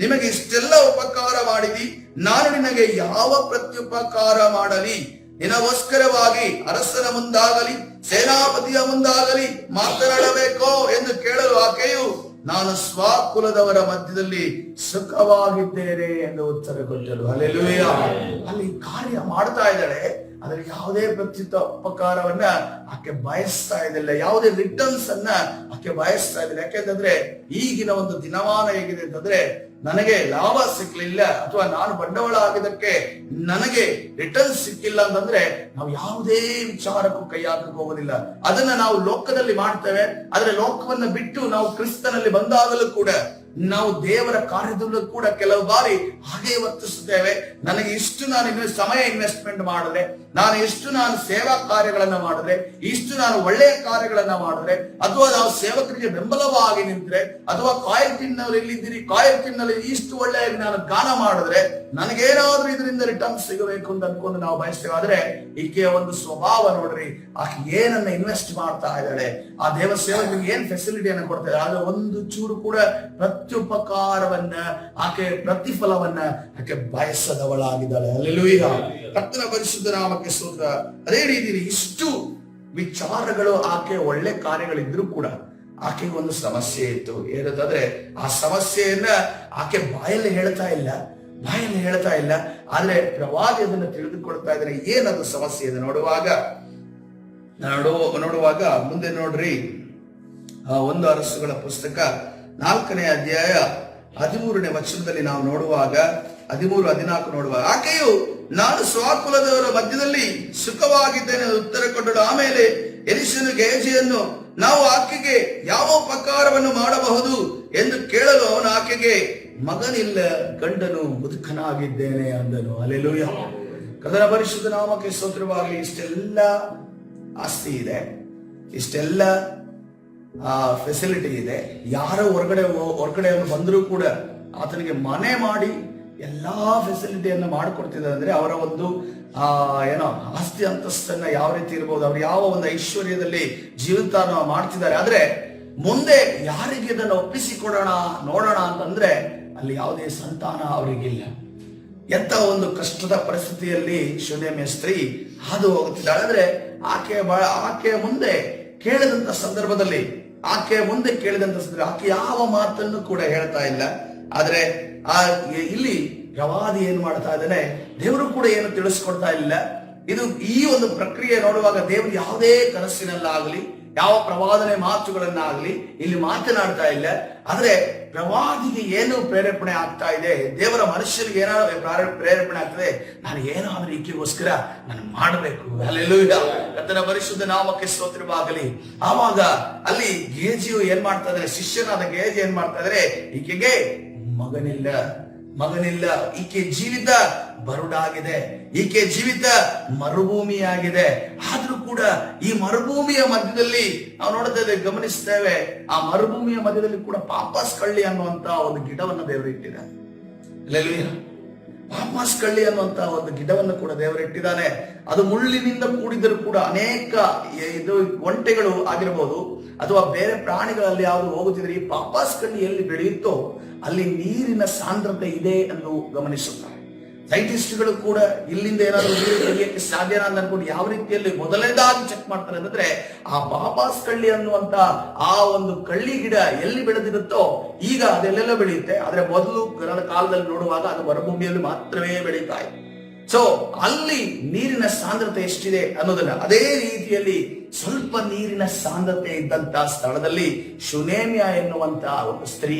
ನಿಮಗೆ ಇಷ್ಟೆಲ್ಲ ಉಪಕಾರ ಮಾಡಿದಿ, ನಾನು ನಿನಗೆ ಯಾವ ಪ್ರತ್ಯುಪಕಾರ ಮಾಡಲಿ? ನಿನಗೋಸ್ಕರವಾಗಿ ಅರಸನ ಮುಂದಾಗಲಿ ಸೇನಾಪತಿಯ ಮುಂದಾಗಲಿ ಮಾತನಾಡಬೇಕೋ ಎಂದು ಕೇಳಲು ಆಕೆಯು, ನಾನು ಸ್ವಕುಲದವರ ಮಧ್ಯದಲ್ಲಿ ಸುಖವಾಗಿದ್ದೇನೆ ಎಂದು ಉತ್ತರ ಕೊಟ್ಟಳು. ಹಲ್ಲೆಲೂಯಾ. ಅಲ್ಲಿ ಕಾರ್ಯ ಮಾಡ್ತಾ ಇದ್ದಾಳೆ, ಆದ್ರೆ ಯಾವುದೇ ಪ್ರತ್ಯುಪಕಾರವನ್ನ ಆಕೆ ಬಯಸ್ತಾ ಇದ್ದಿಲ್ಲ, ಯಾವುದೇ ರಿಟರ್ನ್ಸ್ ಅನ್ನ ಆಕೆ ಬಯಸ್ತಾ ಇದ್ದಿಲ್ಲ. ಯಾಕೆಂತಂದ್ರೆ ಈಗಿನ ಒಂದು ದಿನಮಾನ ಹೇಗಿದೆ ಅಂತಂದ್ರೆ, ನನಗೆ ಲಾಭ ಸಿಕ್ಲಿಲ್ಲ ಅಥವಾ ನಾನು ಬಂಡವಾಳ ಆಗಿದ್ದಕ್ಕೆ ನನಗೆ ರಿಟರ್ನ್ ಸಿಕ್ಕಿಲ್ಲ ಅಂತಂದ್ರೆ ನಾವು ಯಾವುದೇ ವಿಚಾರಕ್ಕೂ ಕೈ ಹಾಕಕ್ಕೆ ಹೋಗೋದಿಲ್ಲ. ಅದನ್ನ ನಾವು ಲೋಕದಲ್ಲಿ ಮಾಡ್ತೇವೆ. ಆದ್ರೆ ಲೋಕವನ್ನ ಬಿಟ್ಟು ನಾವು ಕ್ರಿಸ್ತನಲ್ಲಿ ಬಂದಾಗಲೂ ಕೂಡ ನಾವು ದೇವರ ಕಾರ್ಯದಲ್ಲೂ ಕೂಡ ಕೆಲವು ಬಾರಿ ಹಾಗೆ ವರ್ತಿಸುತ್ತೇವೆ. ನನಗೆ ಇಷ್ಟು ನಾನು ಸಮಯ ಇನ್ವೆಸ್ಟ್ಮೆಂಟ್ ಮಾಡಿದ್ರೆ, ನಾನು ಸೇವಾ ಕಾರ್ಯಗಳನ್ನ ಮಾಡಿದ್ರೆ, ನಾನು ಒಳ್ಳೆಯ ಕಾರ್ಯಗಳನ್ನ ಮಾಡಿದ್ರೆ, ಅಥವಾ ನಾವು ಸೇವಕರಿಗೆ ಬೆಂಬಲವಾಗಿ ನಿಂತ್ರೆ, ಅಥವಾ ಕಾಯರ್ ಟೀಮ್ನಲ್ಲಿ ಎಲ್ಲಿದ್ದೀರಿ, ಕಾಯರ್ ಟೀಮ್ನಲ್ಲಿ ಇಷ್ಟು ಒಳ್ಳೆಯ ನಾನು ಗಾನ ಮಾಡಿದ್ರೆ ನನಗೇನಾದ್ರೂ ಇದರಿಂದ ರಿಟರ್ನ್ ಸಿಗಬೇಕು ಅಂತ ಅನ್ಕೊಂಡು ನಾವು ಬಯಸ್ತೇವೆ. ಆದ್ರೆ ಈಕೆಯ ಒಂದು ಸ್ವಭಾವ ನೋಡ್ರಿ, ಆಕೆ ಏನನ್ನ ಇನ್ವೆಸ್ಟ್ ಮಾಡ್ತಾ ಇದ್ದಾಳೆ, ಆ ದೇವ ಸೇವಕರಿಗೆ ಏನ್ ಫೆಸಿಲಿಟಿಯನ್ನು ಕೊಡ್ತಾ ಇದ್ದಾಳೆ, ಆದ್ರೆ ಒಂದು ಚೂರು ಕೂಡ ಪ್ರತ್ಯುಪಕಾರವನ್ನ, ಆಕೆ ಪ್ರತಿಫಲವನ್ನ ಆಕೆ ಬಯಸದವಳಾಗಿದ್ದಾಳೆ. ಹಲ್ಲೆಲೂಯಾ, ಕರ್ತನ ಪರಿಶುದ್ಧ ನಾಮಕ್ಕೆ ಸ್ತೋತ್ರ. ಅದೇ ರೀತಿ ಇಷ್ಟು ವಿಚಾರಗಳು, ಆಕೆ ಒಳ್ಳೆ ಕಾರ್ಯಗಳಿದ್ರು ಕೂಡ ಆಕೆಗೆ ಒಂದು ಸಮಸ್ಯೆ ಇತ್ತು. ಏನಂತಂದ್ರೆ ಆ ಸಮಸ್ಯೆಯನ್ನ ಆಕೆ ಬಾಯಲ್ಲಿ ಹೇಳ್ತಾ ಇಲ್ಲ, ಆದ್ರೆ ಪ್ರವಾದಿ ಅದನ್ನ ತಿಳಿದುಕೊಳ್ತಾ ಇದ್ದಾರೆ. ಏನದು ಸಮಸ್ಯೆ ಇದೆ ನೋಡುವಾಗ ಮುಂದೆ ನೋಡ್ರಿ, ಒಂದು ಅರಸುಗಳ ಪುಸ್ತಕ 4ನೇ ಅಧ್ಯಾಯ 13ನೇ ವಚನದಲ್ಲಿ ನಾವು ನೋಡುವಾಗ 13-14 ನೋಡುವಾಗ, ಆಕೆಯು ನಾನು ಸ್ವಕುಲದವರ ಮಧ್ಯದಲ್ಲಿ ಸುಖವಾಗಿದ್ದೇನೆ ಉತ್ತರ ಕೊಟ್ಟಳು. ಆಮೇಲೆ ಎಲಿಷನು ಗೇಜಿಯನ್ನು, ನಾವು ಆಕೆಗೆ ಯಾವ ಉಪಕಾರವನ್ನು ಮಾಡಬಹುದು ಎಂದು ಕೇಳಲು ಅವನು ಆಕೆಗೆ, ಮಗನಿಲ್ಲ, ಗಂಡನು ಮುದುಕನಾಗಿದ್ದೇನೆ ಅಂದನು. ಹಲ್ಲೆಲೂಯಾ, ಕರ್ತನ ಪರಿಶುದ್ಧ ನಾಮಕ್ಕೆ ಸ್ತೋತ್ರವಾಗಲಿ. ಇಷ್ಟೆಲ್ಲ ಆಸ್ತಿ ಇದೆ, ಇಷ್ಟೆಲ್ಲ ಫೆಸಿಲಿಟಿ ಇದೆ, ಯಾರೋ ಹೊರಗಡೆ ಬಂದರೂ ಕೂಡ ಆತನಿಗೆ ಮನೆ ಮಾಡಿ ಎಲ್ಲಾ ಫೆಸಿಲಿಟಿಯನ್ನು ಮಾಡಿಕೊಡ್ತಿದ್ದಾರೆ. ಅಂದ್ರೆ ಅವರ ಒಂದು ಆಸ್ತಿ ಅಂತಸ್ತನ್ನ ಯಾವ ರೀತಿ ಇರ್ಬೋದು, ಅವ್ರು ಯಾವ ಒಂದು ಐಶ್ವರ್ಯದಲ್ಲಿ ಜೀವಿತ ಮಾಡ್ತಿದ್ದಾರೆ. ಆದ್ರೆ ಮುಂದೆ ಯಾರಿಗೆ ಇದನ್ನು ಒಪ್ಪಿಸಿಕೊಡೋಣ ನೋಡೋಣ ಅಂತಂದ್ರೆ ಅಲ್ಲಿ ಯಾವುದೇ ಸಂತಾನ ಅವರಿಗಿಲ್ಲ. ಎಂತ ಒಂದು ಕಷ್ಟದ ಪರಿಸ್ಥಿತಿಯಲ್ಲಿ ಶೂನ್ಯಮೆ ಸ್ತ್ರೀ ಹಾದು ಹೋಗುತ್ತಿದ್ದಾಳೆ. ಅಂದ್ರೆ ಆಕೆ ಮುಂದೆ ಕೇಳಿದಂತ ಸಂದರ್ಭದಲ್ಲಿ ಆಕೆ ಯಾವ ಮಾತನ್ನು ಕೂಡ ಹೇಳ್ತಾ ಇಲ್ಲ. ಆದ್ರೆ ಇಲ್ಲಿ ಪ್ರವಾದಿ ಏನ್ ಮಾಡ್ತಾ ಇದ್ದಾನೆ, ದೇವರು ಕೂಡ ಏನು ತಿಳಿಸ್ಕೊಡ್ತಾ ಇಲ್ಲ. ಈ ಒಂದು ಪ್ರಕ್ರಿಯೆ ನೋಡುವಾಗ ದೇವರು ಯಾವುದೇ ಕನಸಿನಲ್ಲಾಗ್ಲಿ, ಯಾವ ಪ್ರವಾದನೆ ಮಾತುಗಳನ್ನಾಗ್ಲಿ ಇಲ್ಲಿ ಮಾತನಾಡ್ತಾ ಇಲ್ಲ. ಆದ್ರೆ ಪ್ರವಾದಿಗೆ ಏನು ಪ್ರೇರೇಪಣೆ ಆಗ್ತಾ ಇದೆ, ದೇವರ ಮನುಷ್ಯನಿಗೆ ಏನಾದ್ರು ಪ್ರೇರೇಪಣೆ ಆಗ್ತದೆ, ನಾನು ಏನಾದ್ರೂ ಈಕೆಗೋಸ್ಕರ ನಾನು ಮಾಡಬೇಕು. ಹಲ್ಲೆಲೂಯಾ, ಕರ್ತನ ಪರಿಶುದ್ಧ ನಾಮಕ್ಕೆ ಸ್ತೋತ್ರವಾಗಲಿ. ಆವಾಗ ಅಲ್ಲಿ ಗೇಜಿಯು ಏನ್ ಮಾಡ್ತಾ ಇದ್ದಾರೆ, ಶಿಷ್ಯನಾದ ಗೇಜಿ ಏನ್ ಮಾಡ್ತಾ ಇದ್ದಾರೆ, ಈಕೆಗೆ ಮಗನಿಲ್ಲ, ಈಕೆ ಜೀವಿತ ಬರುಡಾಗಿದೆ, ಈಕೆ ಜೀವಿತ ಮರುಭೂಮಿಯಾಗಿದೆ. ಆದ್ರೂ ಕೂಡ ಈ ಮರುಭೂಮಿಯ ಮಧ್ಯದಲ್ಲಿ ನಾವು ನೋಡ್ತಾ ಇದ್ದೇವೆ, ಗಮನಿಸ್ತೇವೆ, ಆ ಮರುಭೂಮಿಯ ಮಧ್ಯದಲ್ಲಿ ಕೂಡ ಪಾಪಸ್ ಕಳ್ಳಿ ಅನ್ನುವಂತ ಒಂದು ಗಿಡವನ್ನು ದೇವರು ಇಟ್ಟಿದ್ದಾನೆ. ಹಲ್ಲೆಲೂಯಾ, ಪಾಪಸ್ ಕಳ್ಳಿ ಅನ್ನುವಂತ ಒಂದು ಗಿಡವನ್ನು ಕೂಡ ದೇವರು ಇಟ್ಟಿದ್ದಾನೆ. ಅದು ಮುಳ್ಳಿನಿಂದ ಕೂಡಿದರೂ ಕೂಡ ಅನೇಕ ಒಂಟೆಗಳು ಆಗಿರ್ಬೋದು ಅಥವಾ ಬೇರೆ ಪ್ರಾಣಿಗಳಲ್ಲಿ ಯಾವುದು ಹೋಗುತ್ತಿದ್ರೆ, ಈ ಪಾಪಸ್ ಕಳ್ಳಿ ಎಲ್ಲಿ ಬೆಳೆಯುತ್ತೋ ಅಲ್ಲಿ ನೀರಿನ ಸಾಂದ್ರತೆ ಇದೆ ಎಂದು ಗಮನಿಸುತ್ತಾರೆ. ಸೈಂಟಿಸ್ಟ್ಗಳು ಕೂಡ ಇಲ್ಲಿಂದ ಏನಾದ್ರು ನೀರು ತೆಗೆಯಕ್ಕೆ ಸಾಧ್ಯನಾ ಅಂತ ಅನ್ಕೊಂಡು ಯಾವ ರೀತಿಯಲ್ಲಿ ಮೊದಲನೇದಾಗಿ ಚೆಕ್ ಮಾಡ್ತಾರೆ ಅಂತಂದ್ರೆ, ಆ ಪಾಪಾಸ್ ಕಳ್ಳಿ ಅನ್ನುವಂತ ಆ ಒಂದು ಕಳ್ಳಿ ಗಿಡ ಎಲ್ಲಿ ಬೆಳೆದಿರುತ್ತೋ ಈಗ ಅದೆಲ್ಲೆಲ್ಲ ಬೆಳೆಯುತ್ತೆ. ಆದ್ರೆ ಮೊದಲು ಕಾಲದಲ್ಲಿ ನೋಡುವಾಗ ಅದು ಮರುಭೂಮಿಯಲ್ಲಿ ಮಾತ್ರವೇ ಬೆಳೀತಾ ಇದೆ. ಸೊ ಅಲ್ಲಿ ನೀರಿನ ಸಾಂದ್ರತೆ ಎಷ್ಟಿದೆ ಅನ್ನೋದನ್ನ, ಅದೇ ರೀತಿಯಲ್ಲಿ ಸ್ವಲ್ಪ ನೀರಿನ ಸಾಂದ್ರತೆ ಇದ್ದಂತ ಸ್ಥಳದಲ್ಲಿ ಶುನೇಮ್ಯ ಎನ್ನುವಂತ ಒಂದು ಸ್ತ್ರೀ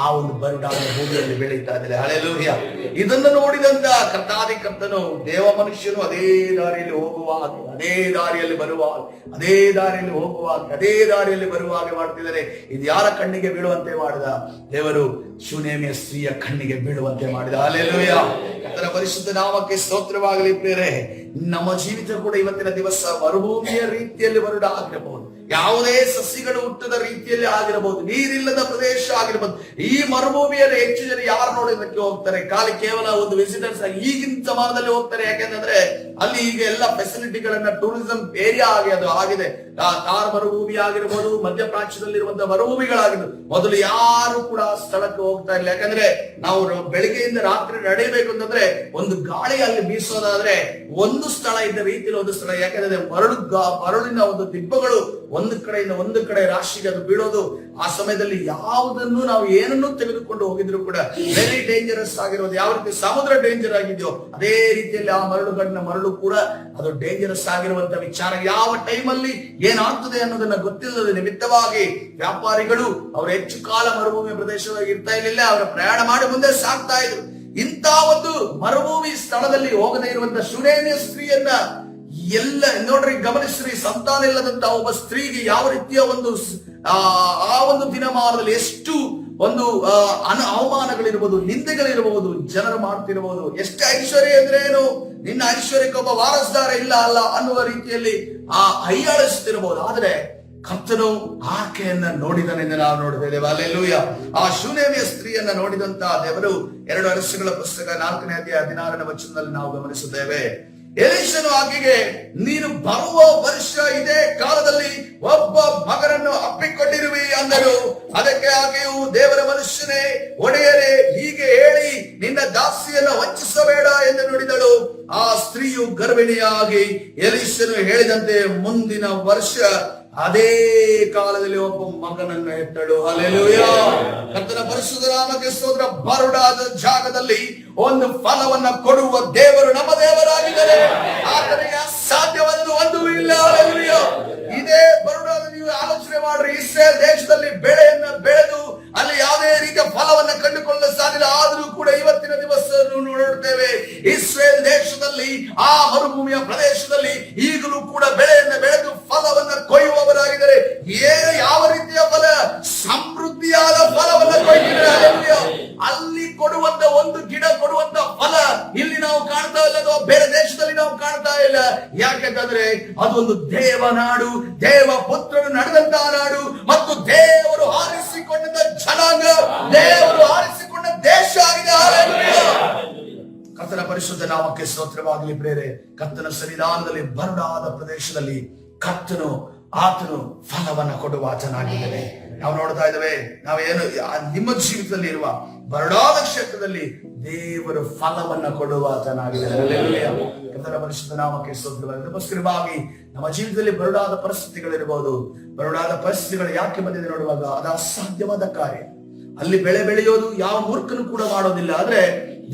ಆ ಒಂದು ಬರುಡಾದ ಭೂಮಿಯಲ್ಲಿ ಬೆಳೀತಾ ಇದ್ದಾರೆ. ಹಲ್ಲೆಲೂಯಾ, ಇದನ್ನು ನೋಡಿದಂತ ಕರ್ತಾದಿ ಕರ್ತನು, ದೇವ ಮನುಷ್ಯನು ಅದೇ ದಾರಿಯಲ್ಲಿ ಹೋಗುವಾಗ, ಅದೇ ದಾರಿಯಲ್ಲಿ ಬರುವಾಗ, ಅದೇ ದಾರಿಯಲ್ಲಿ ಹೋಗುವಾಗ, ಅದೇ ದಾರಿಯಲ್ಲಿ ಬರುವಾಗ ಮಾಡ್ತಿದ್ದಾರೆ. ಇದು ಯಾರ ಕಣ್ಣಿಗೆ ಬೀಳುವಂತೆ ಮಾಡಿದ? ದೇವರು ಶೂನೇಮಿಯ ಸ್ತ್ರೀಯ ಕಣ್ಣಿಗೆ ಬೀಳುವಂತೆ ಮಾಡಿದ. ಹಲ್ಲೆಲೂಯಾ, ಕರ್ತನ ಪರಿಶುದ್ಧ ನಾಮಕ್ಕೆ ಸ್ತೋತ್ರವಾಗಲಿ. ಪ್ರಿಯರೇ, ನಮ್ಮ ಜೀವಿತ ಕೂಡ ಇವತ್ತಿನ ದಿವಸ ಮರುಭೂಮಿಯ ರೀತಿಯಲ್ಲಿ ಬರುಡ ಆಗಿರಬಹುದು, ಯಾವುದೇ ಸಸಿಗಳು ಹುಟ್ಟದ ರೀತಿಯಲ್ಲಿ ಆಗಿರಬಹುದು, ನೀರಿಲ್ಲದ ಪ್ರದೇಶ ಆಗಿರಬಹುದು. ಈ ಮರುಭೂಮಿಯಲ್ಲಿ ಹೆಚ್ಚು ಜನ ಯಾರು ನೋಡೋದಕ್ಕೆ ಹೋಗ್ತಾರೆ? ಕೇವಲ ಒಂದು ವಿಸಿಟರ್ಸ್ ಆಗಿ ಈಗಿನ ಸಮಾಜದಲ್ಲಿ ಹೋಗ್ತಾರೆ. ಯಾಕೆಂದ್ರೆ ಅಲ್ಲಿ ಈಗ ಎಲ್ಲ ಫೆಸಿಲಿಟಿಗಳನ್ನ ಟೂರಿಸಂ ಏರಿಯಾ ಆಗಿದೆ. ತಾರ್ ಮರುಭೂಮಿ ಆಗಿರ್ಬೋದು, ಮಧ್ಯಪ್ರಾಚ್ಯದಲ್ಲಿರುವಂತಹ ಮರುಭೂಮಿಗಳಾಗಿರ್ಬೋದು. ಮೊದಲು ಯಾರು ಕೂಡ ಸ್ಥಳಕ್ಕೆ ಹೋಗ್ತಾ ಇಲ್ಲ. ಯಾಕಂದ್ರೆ ನಾವು ಬೆಳಿಗ್ಗೆಯಿಂದ ರಾತ್ರಿ ನಡೆಯಬೇಕು ಅಂತಂದ್ರೆ ಒಂದು ಗಾಳಿ ಅಲ್ಲಿ ಬೀಸೋದಾದ್ರೆ ಒಂದು ಸ್ಥಳ ಇದ್ದ ರೀತಿಯಲ್ಲಿ ಒಂದು ಸ್ಥಳ. ಯಾಕಂದ್ರೆ ಮರಳಿನ ಒಂದು ದಿಬ್ಬಗಳು ಒಂದು ಕಡೆಯಿಂದ ಒಂದು ಕಡೆ ರಾಶಿಗೆ ಅದು ಬೀಳೋದು. ಆ ಸಮಯದಲ್ಲಿ ಯಾವುದನ್ನು ನಾವು ಏನನ್ನು ತೆಗೆದುಕೊಂಡು ಹೋಗಿದ್ರು ಕೂಡ ವೆರಿ ಡೇಂಜರಸ್ ಆಗಿರೋದು. ಯಾವ ರೀತಿ ಸಮುದ್ರ ಡೇಂಜರ್ ಆಗಿದೆಯೋ ಅದೇ ರೀತಿಯಲ್ಲಿ ಆ ಮರಳು ಕೂಡ ಅದು ಡೇಂಜರಸ್ ಆಗಿರುವಂತ ವಿಚಾರ. ಯಾವ ಟೈಮಲ್ಲಿ ಏನಾಗ್ತದೆ ಅನ್ನೋದನ್ನ ಗೊತ್ತಿಲ್ಲದ ನಿಮಿತ್ತವಾಗಿ ವ್ಯಾಪಾರಿಗಳು ಅವರು ಹೆಚ್ಚು ಕಾಲ ಮರುಭೂಮಿ ಪ್ರದೇಶವಾಗಿ ಇರ್ತಾ ಇರಲಿಲ್ಲ, ಅವರ ಪ್ರಯಾಣ ಮಾಡಿ ಮುಂದೆ ಸಾಗ್ತಾ ಇದ್ರು. ಇಂಥ ಒಂದು ಮರುಭೂಮಿ ಸ್ಥಳದಲ್ಲಿ ಹೋಗದೇ ಇರುವಂತ ಶೂನೇಮಿಯ ಸ್ತ್ರೀಯನ್ನ ಎಲ್ಲ ನೋಡ್ರಿ, ಗಮನಿಸ್ರಿ, ಸಂತಾನ ಇಲ್ಲದಂತ ಒಬ್ಬ ಸ್ತ್ರೀಗೆ ಯಾವ ರೀತಿಯ ಒಂದು ಆ ಒಂದು ದಿನಮಾನದಲ್ಲಿ ಎಷ್ಟು ಒಂದು ಅವಮಾನಗಳಿರ್ಬೋದು, ನಿಂದೆಗಳಿರಬಹುದು, ಜನರು ಮಾಡ್ತಿರಬಹುದು. ಎಷ್ಟೇ ಐಶ್ವರ್ಯ ಅಂದ್ರೆ ಏನು, ನಿನ್ನ ಐಶ್ವರ್ಯಕ್ಕೆ ಒಬ್ಬ ವಾರಸ್ದಾರ ಇಲ್ಲ ಅಲ್ಲ ಅನ್ನುವ ರೀತಿಯಲ್ಲಿ ಹೈಯಾಳಿಸ್ತಿರಬಹುದು. ಆದ್ರೆ ಕರ್ತನು ಆಕೆಯನ್ನ ನೋಡಿದನೆಂದು ನಾವು ನೋಡಿದ್ದೇವೆ. ಹಲ್ಲೆಲೂಯಾ. ಆ ಶೂನೇಮಿಯ ಸ್ತ್ರೀಯನ್ನ ನೋಡಿದಂತ ದೇವರು 2 ವರ್ಷಗಳ ಪುಸ್ತಕ 4ನೇ ಅಧ್ಯಾಯ 16ನೇ ವಚನದಲ್ಲಿ ನಾವು ಗಮನಿಸುತ್ತೇವೆ. ಎಲೀಷನು ಆಕೆಗೆ, ನೀನು ಬರುವ ವರ್ಷ ಇದೇ ಕಾಲದಲ್ಲಿ ಒಬ್ಬ ಮಗನನ್ನು ಅಪ್ಪಿಕೊಂಡಿರುವಿ ಅಂದರು. ಅದಕ್ಕೆ ಆಕೆಯು, ದೇವರ ಮನುಷ್ಯನೇ, ಒಡೆಯರೇ, ಹೀಗೆ ಹೇಳಿ ನಿನ್ನ ದಾಸಿಯನ್ನು ವಂಚಿಸಬೇಡ ಎಂದು ನುಡಿದಳು. ಆ ಸ್ತ್ರೀಯು ಗರ್ಭಿಣಿಯಾಗಿ ಎಲೀಷನು ಹೇಳಿದಂತೆ ಮುಂದಿನ ವರ್ಷ ಅದೇ ಕಾಲದಲ್ಲಿ ಒಬ್ಬ ಮಗನನ್ನು ಹೆತ್ತಳು. ಹಲ್ಲೆಲೂಯಾ. ಕರ್ತನ ಪರಿಶುದ್ಧ ನಾಮಕ್ಕೆ ಸ್ತೋತ್ರ. ಬರುಡಾದ ಜಾಗದಲ್ಲಿ ಒಂದು ಫಲವನ್ನ ಕೊಡುವ ದೇವರು ನಮ್ಮ ದೇವರಾಗಿದ್ದಾರೆ. ಆತನಿಗೆ ಅಸಾಧ್ಯವಾದದ್ದು ಒಂದೂ ಇಲ್ಲ. ಹಲ್ಲೆಲೂಯಾ. ಇದೇ ಬರುಡಾದ, ನೀವು ಆಲೋಚನೆ ಮಾಡ್ರಿ, ಇಸ್ರೇಲ್ ದೇಶದಲ್ಲಿ ಬೆಳೆಯನ್ನ ಬೆಳೆದು ಅಲ್ಲಿ ಯಾವುದೇ ರೀತಿಯ ಫಲವನ್ನ ಕಂಡುಕೊಳ್ಳಲು ಸಾಧ್ಯ. ಆದರೂ ಕೂಡ ಇವತ್ತಿನ ದಿವಸ ನೋಡುತ್ತೇವೆ, ಇಸ್ರೇಲ್ ದೇಶದಲ್ಲಿ ಆ ಮರುಭೂಮಿಯ ಪ್ರದೇಶದಲ್ಲಿ ಈಗಲೂ ಕೂಡ ಬೆಳೆಯನ್ನ ಬೆಳೆದು ಫಲವನ್ನ ಕೊಯ್ಯುವವರಾಗಿದ್ದಾರೆ. ಯಾವ ರೀತಿಯ ಫಲ? ಸಮೃದ್ಧಿಯಾದ ಫಲವನ್ನ ಕೊಯ್ದಿದ್ದಾರೆ. ಅಲ್ಲಿ ಕೊಡುವಂತ ಒಂದು ಗಿಡ ಕೊಡುವಂತ ಫಲ ಇಲ್ಲಿ ನಾವು ಕಾಣ್ತಾ ಇಲ್ಲ, ಅಥವಾ ಬೇರೆ ದೇಶದಲ್ಲಿ ನಾವು ಕಾಣ್ತಾ ಇಲ್ಲ. ಯಾಕೆಂದ್ರೆ ಅದೊಂದು ದೇವನಾಡು, ದೇವ ಪುತ್ರನು ನಡೆದಂತಹ ನಾಡು, ಮತ್ತು ದೇವರು ಆರಿಸಿಕೊಂಡ ಜನಾಂಗ, ದೇವರು ಆರಿಸಿಕೊಂಡ ದೇಶ ಆಗಿದೆ. ಕರ್ತನ ಪರಿಶುದ್ಧ ನಾಮಕ್ಕೆ ಸ್ತೋತ್ರವಾಗಲಿ. ಪ್ರೇರೆ, ಕರ್ತನ ಸನ್ನಿಧಾನದಲ್ಲಿ ಬರುಡಾದ ಪ್ರದೇಶದಲ್ಲಿ ಆತನು ಫಲವನ್ನ ಕೊಡುವ ಆತನಾಗಿದ್ದಾನೆ. ನಾವು ನೋಡ್ತಾ ಇದ್ದೇವೆ, ನಾವೇನು ನಿಮ್ಮ ಜೀವಿತದಲ್ಲಿ ಇರುವ ಬರುಡಾದ ಕ್ಷೇತ್ರದಲ್ಲಿ ದೇವರು ಫಲವನ್ನ ಕೊಡುವ ಆತನಾಗಿದ್ದಾನೆ. ಕರ್ತನ ಪರಿಶುದ್ಧ ನಾಮಕ್ಕೆ ಸ್ತೋತ್ರವಾಗಲಿ. ಅದಕ್ಕೋಸ್ಕರವಾಗಿ ನಮ್ಮ ಜೀವಿತದಲ್ಲಿ ಬರುಡಾದ ಪರಿಸ್ಥಿತಿಗಳಿರಬಹುದು. ಬರುಡಾದ ಪರಿಸ್ಥಿತಿಗಳು ಯಾಕೆ ಬಂದಿದೆ ನೋಡುವಾಗ, ಅದು ಅಸಾಧ್ಯವಾದ ಕಾರ್ಯ. ಅಲ್ಲಿ ಬೆಳೆ ಬೆಳೆಯೋದು ಯಾವ ಮೂರ್ಖನು ಕೂಡ ಮಾಡೋದಿಲ್ಲ. ಆದ್ರೆ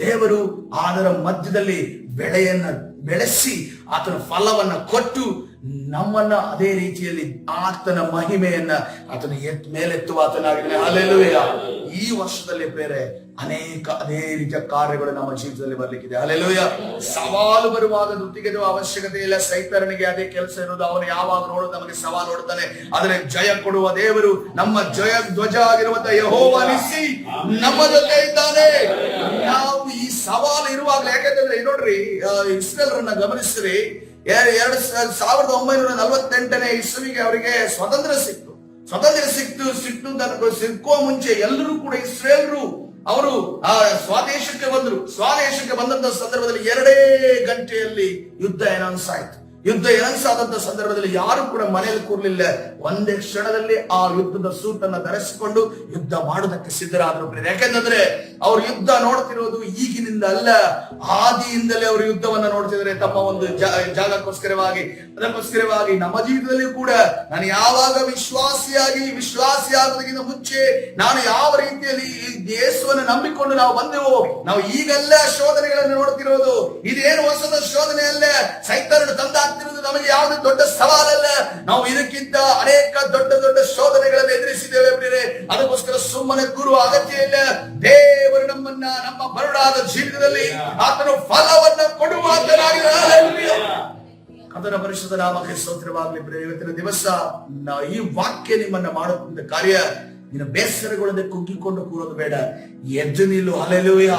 ದೇವರು ಅದರ ಮಧ್ಯದಲ್ಲಿ ಬೆಳೆಯನ್ನ ಬೆಳೆಸಿ ಆತನ ಫಲವನ್ನ ಕೊಟ್ಟು ನಮ್ಮನ್ನ ಅದೇ ರೀತಿಯಲ್ಲಿ ಆತನ ಮಹಿಮೆಯನ್ನ ಆತನ ಮೇಲೆತ್ತುವ ಆತನಾಗಿದ್ದಾನೆ. ಹಲ್ಲೆಲೂಯಾ. ಈ ವರ್ಷದಲ್ಲಿ ಬೇರೆ ಅನೇಕ ಅದೇ ರೀತಿಯ ಕಾರ್ಯಗಳು ನಮ್ಮ ಜೀವಿತದಲ್ಲಿ ಬರ್ಲಿಕ್ಕಿದೆ. ಹಲ್ಲೆಲೂಯಾ. ಸವಾಲು ಬರುವಾಗ ದುತ್ತಿಗೆದುವ ಅವಶ್ಯಕತೆ ಇಲ್ಲ. ಸೈತಾನನಿಗೆ ಅದೇ ಕೆಲಸ ಇರೋದು. ಅವನು ಯಾವಾಗ ನೋಡೋದು ನಮಗೆ ಸವಾಲು ನೋಡುತ್ತಾನೆ. ಆದ್ರೆ ಜಯ ಕೊಡುವ ದೇವರು, ನಮ್ಮ ಜಯ ಧ್ವಜ ಆಗಿರುವಂತಹ ಯೆಹೋವ ನಿಸ್ಸಿ ನಮ್ಮ ಜೊತೆ ಇದ್ದಾನೆ. ನಾವು ಈ ಸವಾಲು ಇರುವಾಗಲೇ, ಯಾಕಂದ್ರೆ ನೋಡ್ರಿ, ಇಸ್ರೇಲರನ್ನ ಗಮನಿಸ್ರಿ, 1948ನೇ ಇಸ್ವಿಗೆ ಅವರಿಗೆ ಸ್ವಾತಂತ್ರ್ಯ ಸಿಕ್ಕುವ ಮುಂಚೆ ಎಲ್ಲರೂ ಕೂಡ ಇಸ್ರೇಲರು ಅವರು ಸ್ವದೇಶಕ್ಕೆ ಬಂದರು. ಸ್ವದೇಶಕ್ಕೆ ಬಂದಂತ ಸಂದರ್ಭದಲ್ಲಿ 2 ಗಂಟೆಯಲ್ಲಿ ಯುದ್ಧ ಅನೌನ್ಸ್ ಆಯ್ತು. ಯುದ್ಧ ಅನೌನ್ಸ್ ಆದಂತ ಸಂದರ್ಭದಲ್ಲಿ ಯಾರು ಕೂಡ ಮನೆಯಲ್ಲಿ ಕೂರ್ಲಿಲ್ಲ. ಒಂದೇ ಕ್ಷಣದಲ್ಲಿ ಆ ಯುದ್ಧದ ಸೂಟನ್ನ ಧರಿಸಿಕೊಂಡು ಯುದ್ಧ ಮಾಡೋದಕ್ಕೆ ಸಿದ್ಧರಾದ್ರು. ಯಾಕೆಂದ್ರೆ ಅವ್ರು ಯುದ್ಧ ನೋಡ್ತಿರೋದು ಈಗಿನಿಂದ ಅಲ್ಲ, ಆದಿಯಿಂದಲೇ ಅವರು ಯುದ್ಧವನ್ನ ನೋಡ್ತಿದ್ದಾರೆ ತಮ್ಮ ಒಂದು ಜಾಗಕ್ಕೋಸ್ಕರವಾಗಿ. ಅದಕ್ಕೋಸ್ಕರವಾಗಿ ನಮ್ಮ ಜೀವಿತದಲ್ಲಿ ಕೂಡ ನಾನು ಯಾವಾಗ ವಿಶ್ವಾಸಿಯಾಗೋದಕ್ಕಿಂತ ಮುಂಚೆ ನಾನು ಯಾವ ರೀತಿಯಲ್ಲಿ ಯೇಸುವನ್ನು ನಂಬಿಕೊಂಡು ನಾವು ಬಂದೆವು, ನಾವು ಈಗೆಲ್ಲ ಶೋಧನೆಗಳನ್ನು ನೋಡ್ತಿರೋದು. ಇದೇನು ಹೊಸದ ಶೋಧನೆ ಅಲ್ಲ, ಸೈತಾನನು ತಂದಾಗ್ತಿರೋದು ನಮಗೆ ಯಾವುದೇ ದೊಡ್ಡ ಸವಾಲಲ್ಲ. ನಾವು ಇದಕ್ಕಿಂತ ಅನೇಕ ದೊಡ್ಡ ದೊಡ್ಡ ಶೋಧನೆಗಳನ್ನು ಎದುರಿಸಿದ್ದೇವೆ ಪ್ರಿಯರೇ. ಅದಕ್ಕೋಸ್ಕರ ಸುಮ್ಮನೆ ಕೂರುವ ಅಗತ್ಯ ಇಲ್ಲ. ದೇವರು ನಮ್ಮನ್ನ ನಮ್ಮ ಬರುಡಾದ ಜೀವಿತದಲ್ಲಿ ಆತನು ಫಲವನ್ನ ಕೊಡುವ ಅದರ ಪರಿಶುದ್ಧ ನಾಮಕ್ಕೆ ಸ್ತೋತ್ರವಾಗಲಿ. ಇವತ್ತಿನ ದಿವಸ ಈ ವಾಕ್ಯ ನಿಮ್ಮನ್ನ ಮಾಡುತ್ತಿದ್ದ ಕಾರ್ಯ, ನಿನ್ನ ಬೇಸರಗೊಳ್ಳದೆ ಕುಗ್ಗಿಕೊಂಡು ಕೂರೋದು ಬೇಡ, ಎದ್ದು ನಿಲ್ಲು. ಹಲ್ಲೆಲೂಯಾ.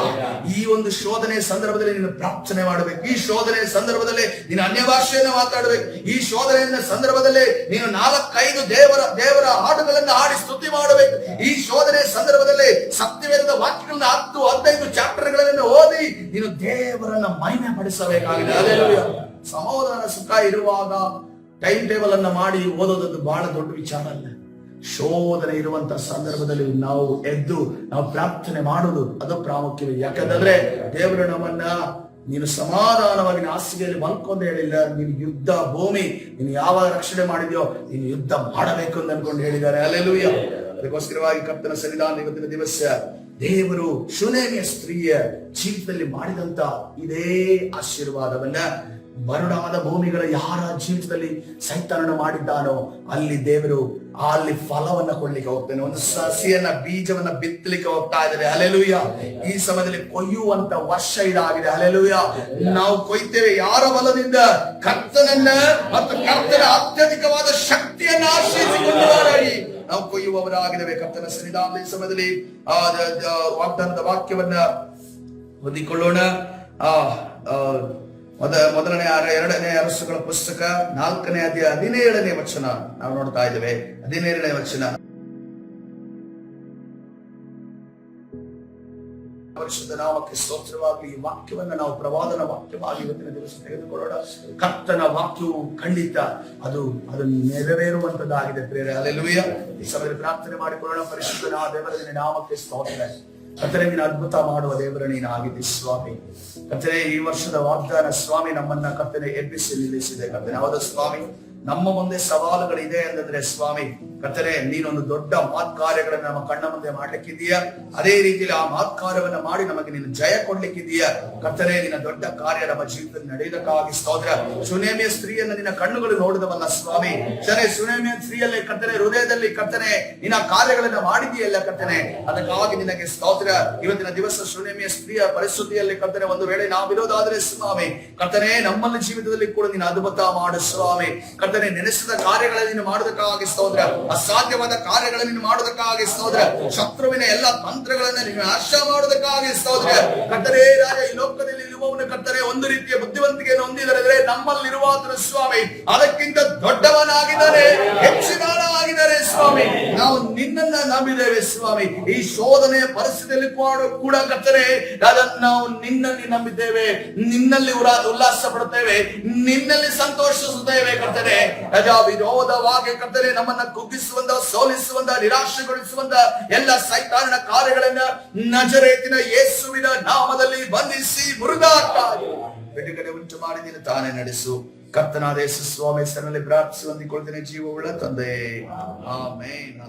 ಈ ಒಂದು ಶೋಧನೆ ಸಂದರ್ಭದಲ್ಲಿ ನೀನು ಪ್ರಾರ್ಥನೆ ಮಾಡಬೇಕು. ಈ ಶೋಧನೆ ಸಂದರ್ಭದಲ್ಲಿ ನೀನು ಅನ್ಯ ಭಾಷೆಯನ್ನು ಮಾತಾಡಬೇಕು. ಈ ಶೋಧನೆಯ ಸಂದರ್ಭದಲ್ಲಿ ನೀನು 4-5 ದೇವರ ಹಾಡುಗಳನ್ನು ಹಾಡಿ ಸ್ತುತಿ ಮಾಡಬೇಕು. ಈ ಶೋಧನೆ ಸಂದರ್ಭದಲ್ಲಿ ಸತ್ಯವೇದ ವಾಕ್ಯಗಳನ್ನ 10-15 ಚಾಪ್ಟರ್ಗಳನ್ನು ಓದಿ ನೀನು ದೇವರನ್ನ ಮಹಿಮೆ ಪಡಿಸಬೇಕಾಗಿದೆ. ಹಲ್ಲೆಲೂಯಾ. ಸಮಾಧಾನ ಸುಖ ಇರುವಾಗ ಟೈಮ್ ಟೇಬಲ್ ಅನ್ನ ಮಾಡಿ ಓದೋದದ್ದು ಬಹಳ ದೊಡ್ಡ ವಿಚಾರ ಅಲ್ಲ. ಶೋಧನೆ ಇರುವಂತ ಸಂದರ್ಭದಲ್ಲಿ ನಾವು ಎದ್ದು ನಾವು ಪ್ರಾರ್ಥನೆ ಮಾಡೋದು ಅದು ಪ್ರಾಮುಖ್ಯ. ಯಾಕಂದ್ರೆ ದೇವರು ನಮ್ಮನ್ನ, ನೀನು ಸಮಾಧಾನವಾಗಿ ಹಾಸಿಗೆಯಲ್ಲಿ ಮಲ್ಕೊಂಡ ಹೇಳಿಲ್ಲ, ನೀನು ಯುದ್ಧ ಭೂಮಿ, ನೀನು ಯಾವಾಗ ರಕ್ಷಣೆ ಮಾಡಿದ್ಯೋ ನೀನು ಯುದ್ಧ ಮಾಡಬೇಕು ಅಂತ ಅನ್ಕೊಂಡು ಹೇಳಿದ್ದಾರೆ. ಹಲ್ಲೆಲೂಯಾ. ಅದಕ್ಕೋಸ್ಕರವಾಗಿ ಕರ್ತನ ಸನ್ನಿಧಾನ ಇವತ್ತಿನ ದಿವಸ ದೇವರು ಶೂನೇಮಿಯ ಸ್ತ್ರೀಯ ಜೀವಿತದಲ್ಲಿ ಮಾಡಿದಂತ ಇದೇ ಆಶೀರ್ವಾದವನ್ನ ಬರುಡಾದ ಭೂಮಿಗಳ ಯಾರ ಜೀವಿತದಲ್ಲಿ ಸೈತಾನನು ಮಾಡಿದ್ದಾನೋ ಅಲ್ಲಿ ದೇವರು ಅಲ್ಲಿ ಫಲವನ್ನ ಕೊಡ್ಲಿಕ್ಕೆ ಹೋಗ್ತಾನೆ. ಒಂದು ಸಸಿಯನ್ನ ಬೀಜವನ್ನ ಬಿತ್ತಲಿಕ್ಕೆ ಹೋಗ್ತಾ ಇದ್ದಾರೆ. ಹಲ್ಲೆಲೂಯಾ. ಈ ಸಮಯದಲ್ಲಿ ಕೊಯ್ಯುವಂತ ವರ್ಷ ಇದಾಗಿದೆ. ಹಲ್ಲೆಲೂಯಾ. ನಾವು ಕೊಯ್ತೇವೆ ಯಾರ ಬಲದಿಂದ? ಕರ್ತನನ್ನ ಮತ್ತು ಕರ್ತನ ಅತ್ಯಧಿಕವಾದ ಶಕ್ತಿಯನ್ನ ಆಶ್ರಯಿಸಿಕೊಂಡವರಾಗಿ ನಾವು ಕೊಯ್ಯುವವರಾಗಿದ್ದೇವೆ. ಕರ್ತನ ಸನ್ನಿಧಾನದ ಈ ಸಮಯದಲ್ಲಿ ವಾಗ್ದಾನದ ವಾಕ್ಯವನ್ನ ಹೊಂದಿಕೊಳ್ಳೋಣ. ಮೊದಲನೇ 2ನೇ ಅರಸುಗಳ ಪುಸ್ತಕ 4ನೇ ಅಧ್ಯಾಯ 17ನೇ ವಚನ ನಾವು ನೋಡ್ತಾ ಇದ್ದೇವೆ. 17ನೇ ವಚನ. ಪರಿಶುದ್ಧ ನಾಮಕ್ಕೆ ಸ್ತೋತ್ರವಾಗಲಿ. ಈ ವಾಕ್ಯವನ್ನ ನಾವು ಪ್ರವಾದನ ವಾಕ್ಯವಾಗಿ ಇವತ್ತಿನ ದಿವಸ ತೆಗೆದುಕೊಳ್ಳೋಣ. ಕರ್ತನ ವಾಕ್ಯವು ಖಂಡಿತ ಅದು ನೆರವೇರುವಂತದ್ದಾಗಿದೆ ಪ್ರಿಯರೇ. ಹಲ್ಲೆಲೂಯಾ. ಈ ಸಮಯದಲ್ಲಿ ಪ್ರಾರ್ಥನೆ ಮಾಡಿಕೊಳ್ಳೋಣ. ಪರಿಶುದ್ಧನಾದ ದೇವರ ನಿನ್ನ ನಾಮಕ್ಕೆ ಸ್ತೋತ್ರ. ಕರ್ತನೇ, ನೀನು ಅದ್ಭುತ ಮಾಡುವ ದೇವರ ನೀನು ಆಗಿದ್ದಿ ಸ್ವಾಮಿ. ಕರ್ತನೇ, ಈ ವರ್ಷದ ವಾಗ್ದಾನ ಸ್ವಾಮಿ ನಮ್ಮನ್ನ ಕರ್ತನೆ ಎಬ್ಬಿಸಿ ನಿಲ್ಲಿಸಿದೆ ಕರ್ತನೆ. ಹೌದು ಸ್ವಾಮಿ, ನಮ್ಮ ಮುಂದೆ ಸವಾಲುಗಳಿದೆ ಅಂತಂದ್ರೆ ಸ್ವಾಮಿ ಕರ್ತನೆ, ನೀನೊಂದು ದೊಡ್ಡ ಮಾತ್ಕಾರ್ಯಗಳನ್ನು ನಮ್ಮ ಕಣ್ಣ ಮುಂದೆ ಮಾಡ್ಲಿಕ್ಕಿದೀಯಾ. ಅದೇ ರೀತಿಯಲ್ಲಿ ಆ ಮಾತ್ಕಾರ್ಯವನ್ನ ಮಾಡಿ ನಮಗೆ ನೀನು ಜಯ ಕೊಡ್ಲಿಕ್ಕಿದೀಯಾ ಕರ್ತನೆ. ನಿನ್ನ ದೊಡ್ಡ ಕಾರ್ಯ ನಮ್ಮ ಜೀವಿತದಲ್ಲಿ ನಡೆಯುವುದಕ್ಕಾಗಿ ಸ್ತೋತ್ರ. ಶೂನೇಮಿಯ ಸ್ತ್ರೀಯನ್ನ ನಿನ್ನ ಕಣ್ಣುಗಳು ನೋಡಿದವಲ್ಲ ಸ್ವಾಮಿ. ಶೂನೇಮಿಯ ಸ್ತ್ರೀಯಲ್ಲಿ ಕರ್ತನೆ ಹೃದಯದಲ್ಲಿ ಕರ್ತನೆ ನಿನ್ನ ಕಾರ್ಯಗಳನ್ನ ಮಾಡಿದೆಯಲ್ಲ ಕರ್ತನೆ, ಅದಕ್ಕಾಗಿ ನಿನಗೆ ಸ್ತೋತ್ರ. ಇವತ್ತಿನ ದಿವಸ ಶೂನೇಮಿಯ ಸ್ತ್ರೀಯ ಪರಿಸ್ಥಿತಿಯಲ್ಲಿ ಕರ್ತನೆ ಒಂದು ವೇಳೆ ನಾವಿರೋದಾದ್ರೆ ಸ್ವಾಮಿ ಕರ್ತನೆ, ನಮ್ಮಲ್ಲಿ ಜೀವಿತದಲ್ಲಿ ಕೂಡ ನೀನು ಅದ್ಭುತ ಮಾಡು ಸ್ವಾಮಿ ಕರ್ತನೆ. ನೆನೆಸಿದ ಕಾರ್ಯಗಳನ್ನು ನೀನು ಮಾಡೋದಕ್ಕಾಗಿ ಸ್ತೋತ್ರ. ಅಸಾಧ್ಯವಾದ ಕಾರ್ಯಗಳನ್ನು ನೀನು ಮಾಡೋದಕ್ಕಾಗಿ ಸ್ತೋತ್ರ. ಶತ್ರುವಿನ ಎಲ್ಲ ತಂತ್ರಗಳನ್ನ ನೀನು ನಾಶ ಮಾಡೋದಕ್ಕಾಗಿ ಸ್ತೋತ್ರ ಕರ್ತನೆ. ರಾಜ, ಈ ಲೋಕದಲ್ಲಿ ಇರುವವನು ಕರ್ತನೆ ಒಂದು ರೀತಿಯ ಬುದ್ಧಿವಂತಿಕೆಯನ್ನು ಹೊಂದಿದರೆ ನಮ್ಮಲ್ಲಿರುವ ಸ್ವಾಮಿ ಅದಕ್ಕಿಂತ ದೊಡ್ಡವನಾಗಿದ್ದಾರೆ, ಹೆಚ್ಚಿನವನಾಗಿದ್ದಾರೆ ಸ್ವಾಮಿ. ನಾವು ನಿನ್ನನ್ನ ನಂಬಿದ್ದೇವೆ ಸ್ವಾಮಿ. ಈ ಶೋಧನೆಯ ಪರಿಸ್ಥಿತಿಯಲ್ಲಿ ಕೂಡ ಕರ್ತನೆ ನಾವು ನಿನ್ನಲ್ಲಿ ನಂಬಿದ್ದೇವೆ, ನಿನ್ನಲ್ಲಿ ಉಲ್ಲಾಸ ಪಡುತ್ತೇವೆ, ನಿನ್ನಲ್ಲಿ ಸಂತೋಷಿಸುತ್ತೇವೆ ಕರ್ತನೆ. ರಾಜಾ, ವಿರೋಧವಾಗಿ ಕರ್ತನೆ ನಮ್ಮನ್ನ ಕುಗ್ಗಿಸುವಂತ, ಸೋಲಿಸುವಂತ, ನಿರಾಶೆಗೊಳಿಸುವಂತ ಎಲ್ಲ ಸೈತಾನನ ಕಾರ್ಯಗಳನ್ನ ನಜರೇತಿನ ಯೇಸುವಿನ ನಾಮದಲ್ಲಿ ಬಂಧಿಸಿ ಮುರಿದಾಕಾಗಿ ಬಿಡುಗಡೆ ಉಂಟು ಮಾಡಿ ನೀನು ತಾನೇ ನಡೆಸು. ಕರ್ತನಾದ ಯೇಸು ಸ್ವಾಮಿ ಹೆಸರಿನಲ್ಲಿ ಪ್ರಾರ್ಥಿಸಿ ಹೊಂದಿಕೊಳ್ತೇನೆ ಜೀವವುಳ್ಳ ತಂದೆ. ಆಮೆನ್.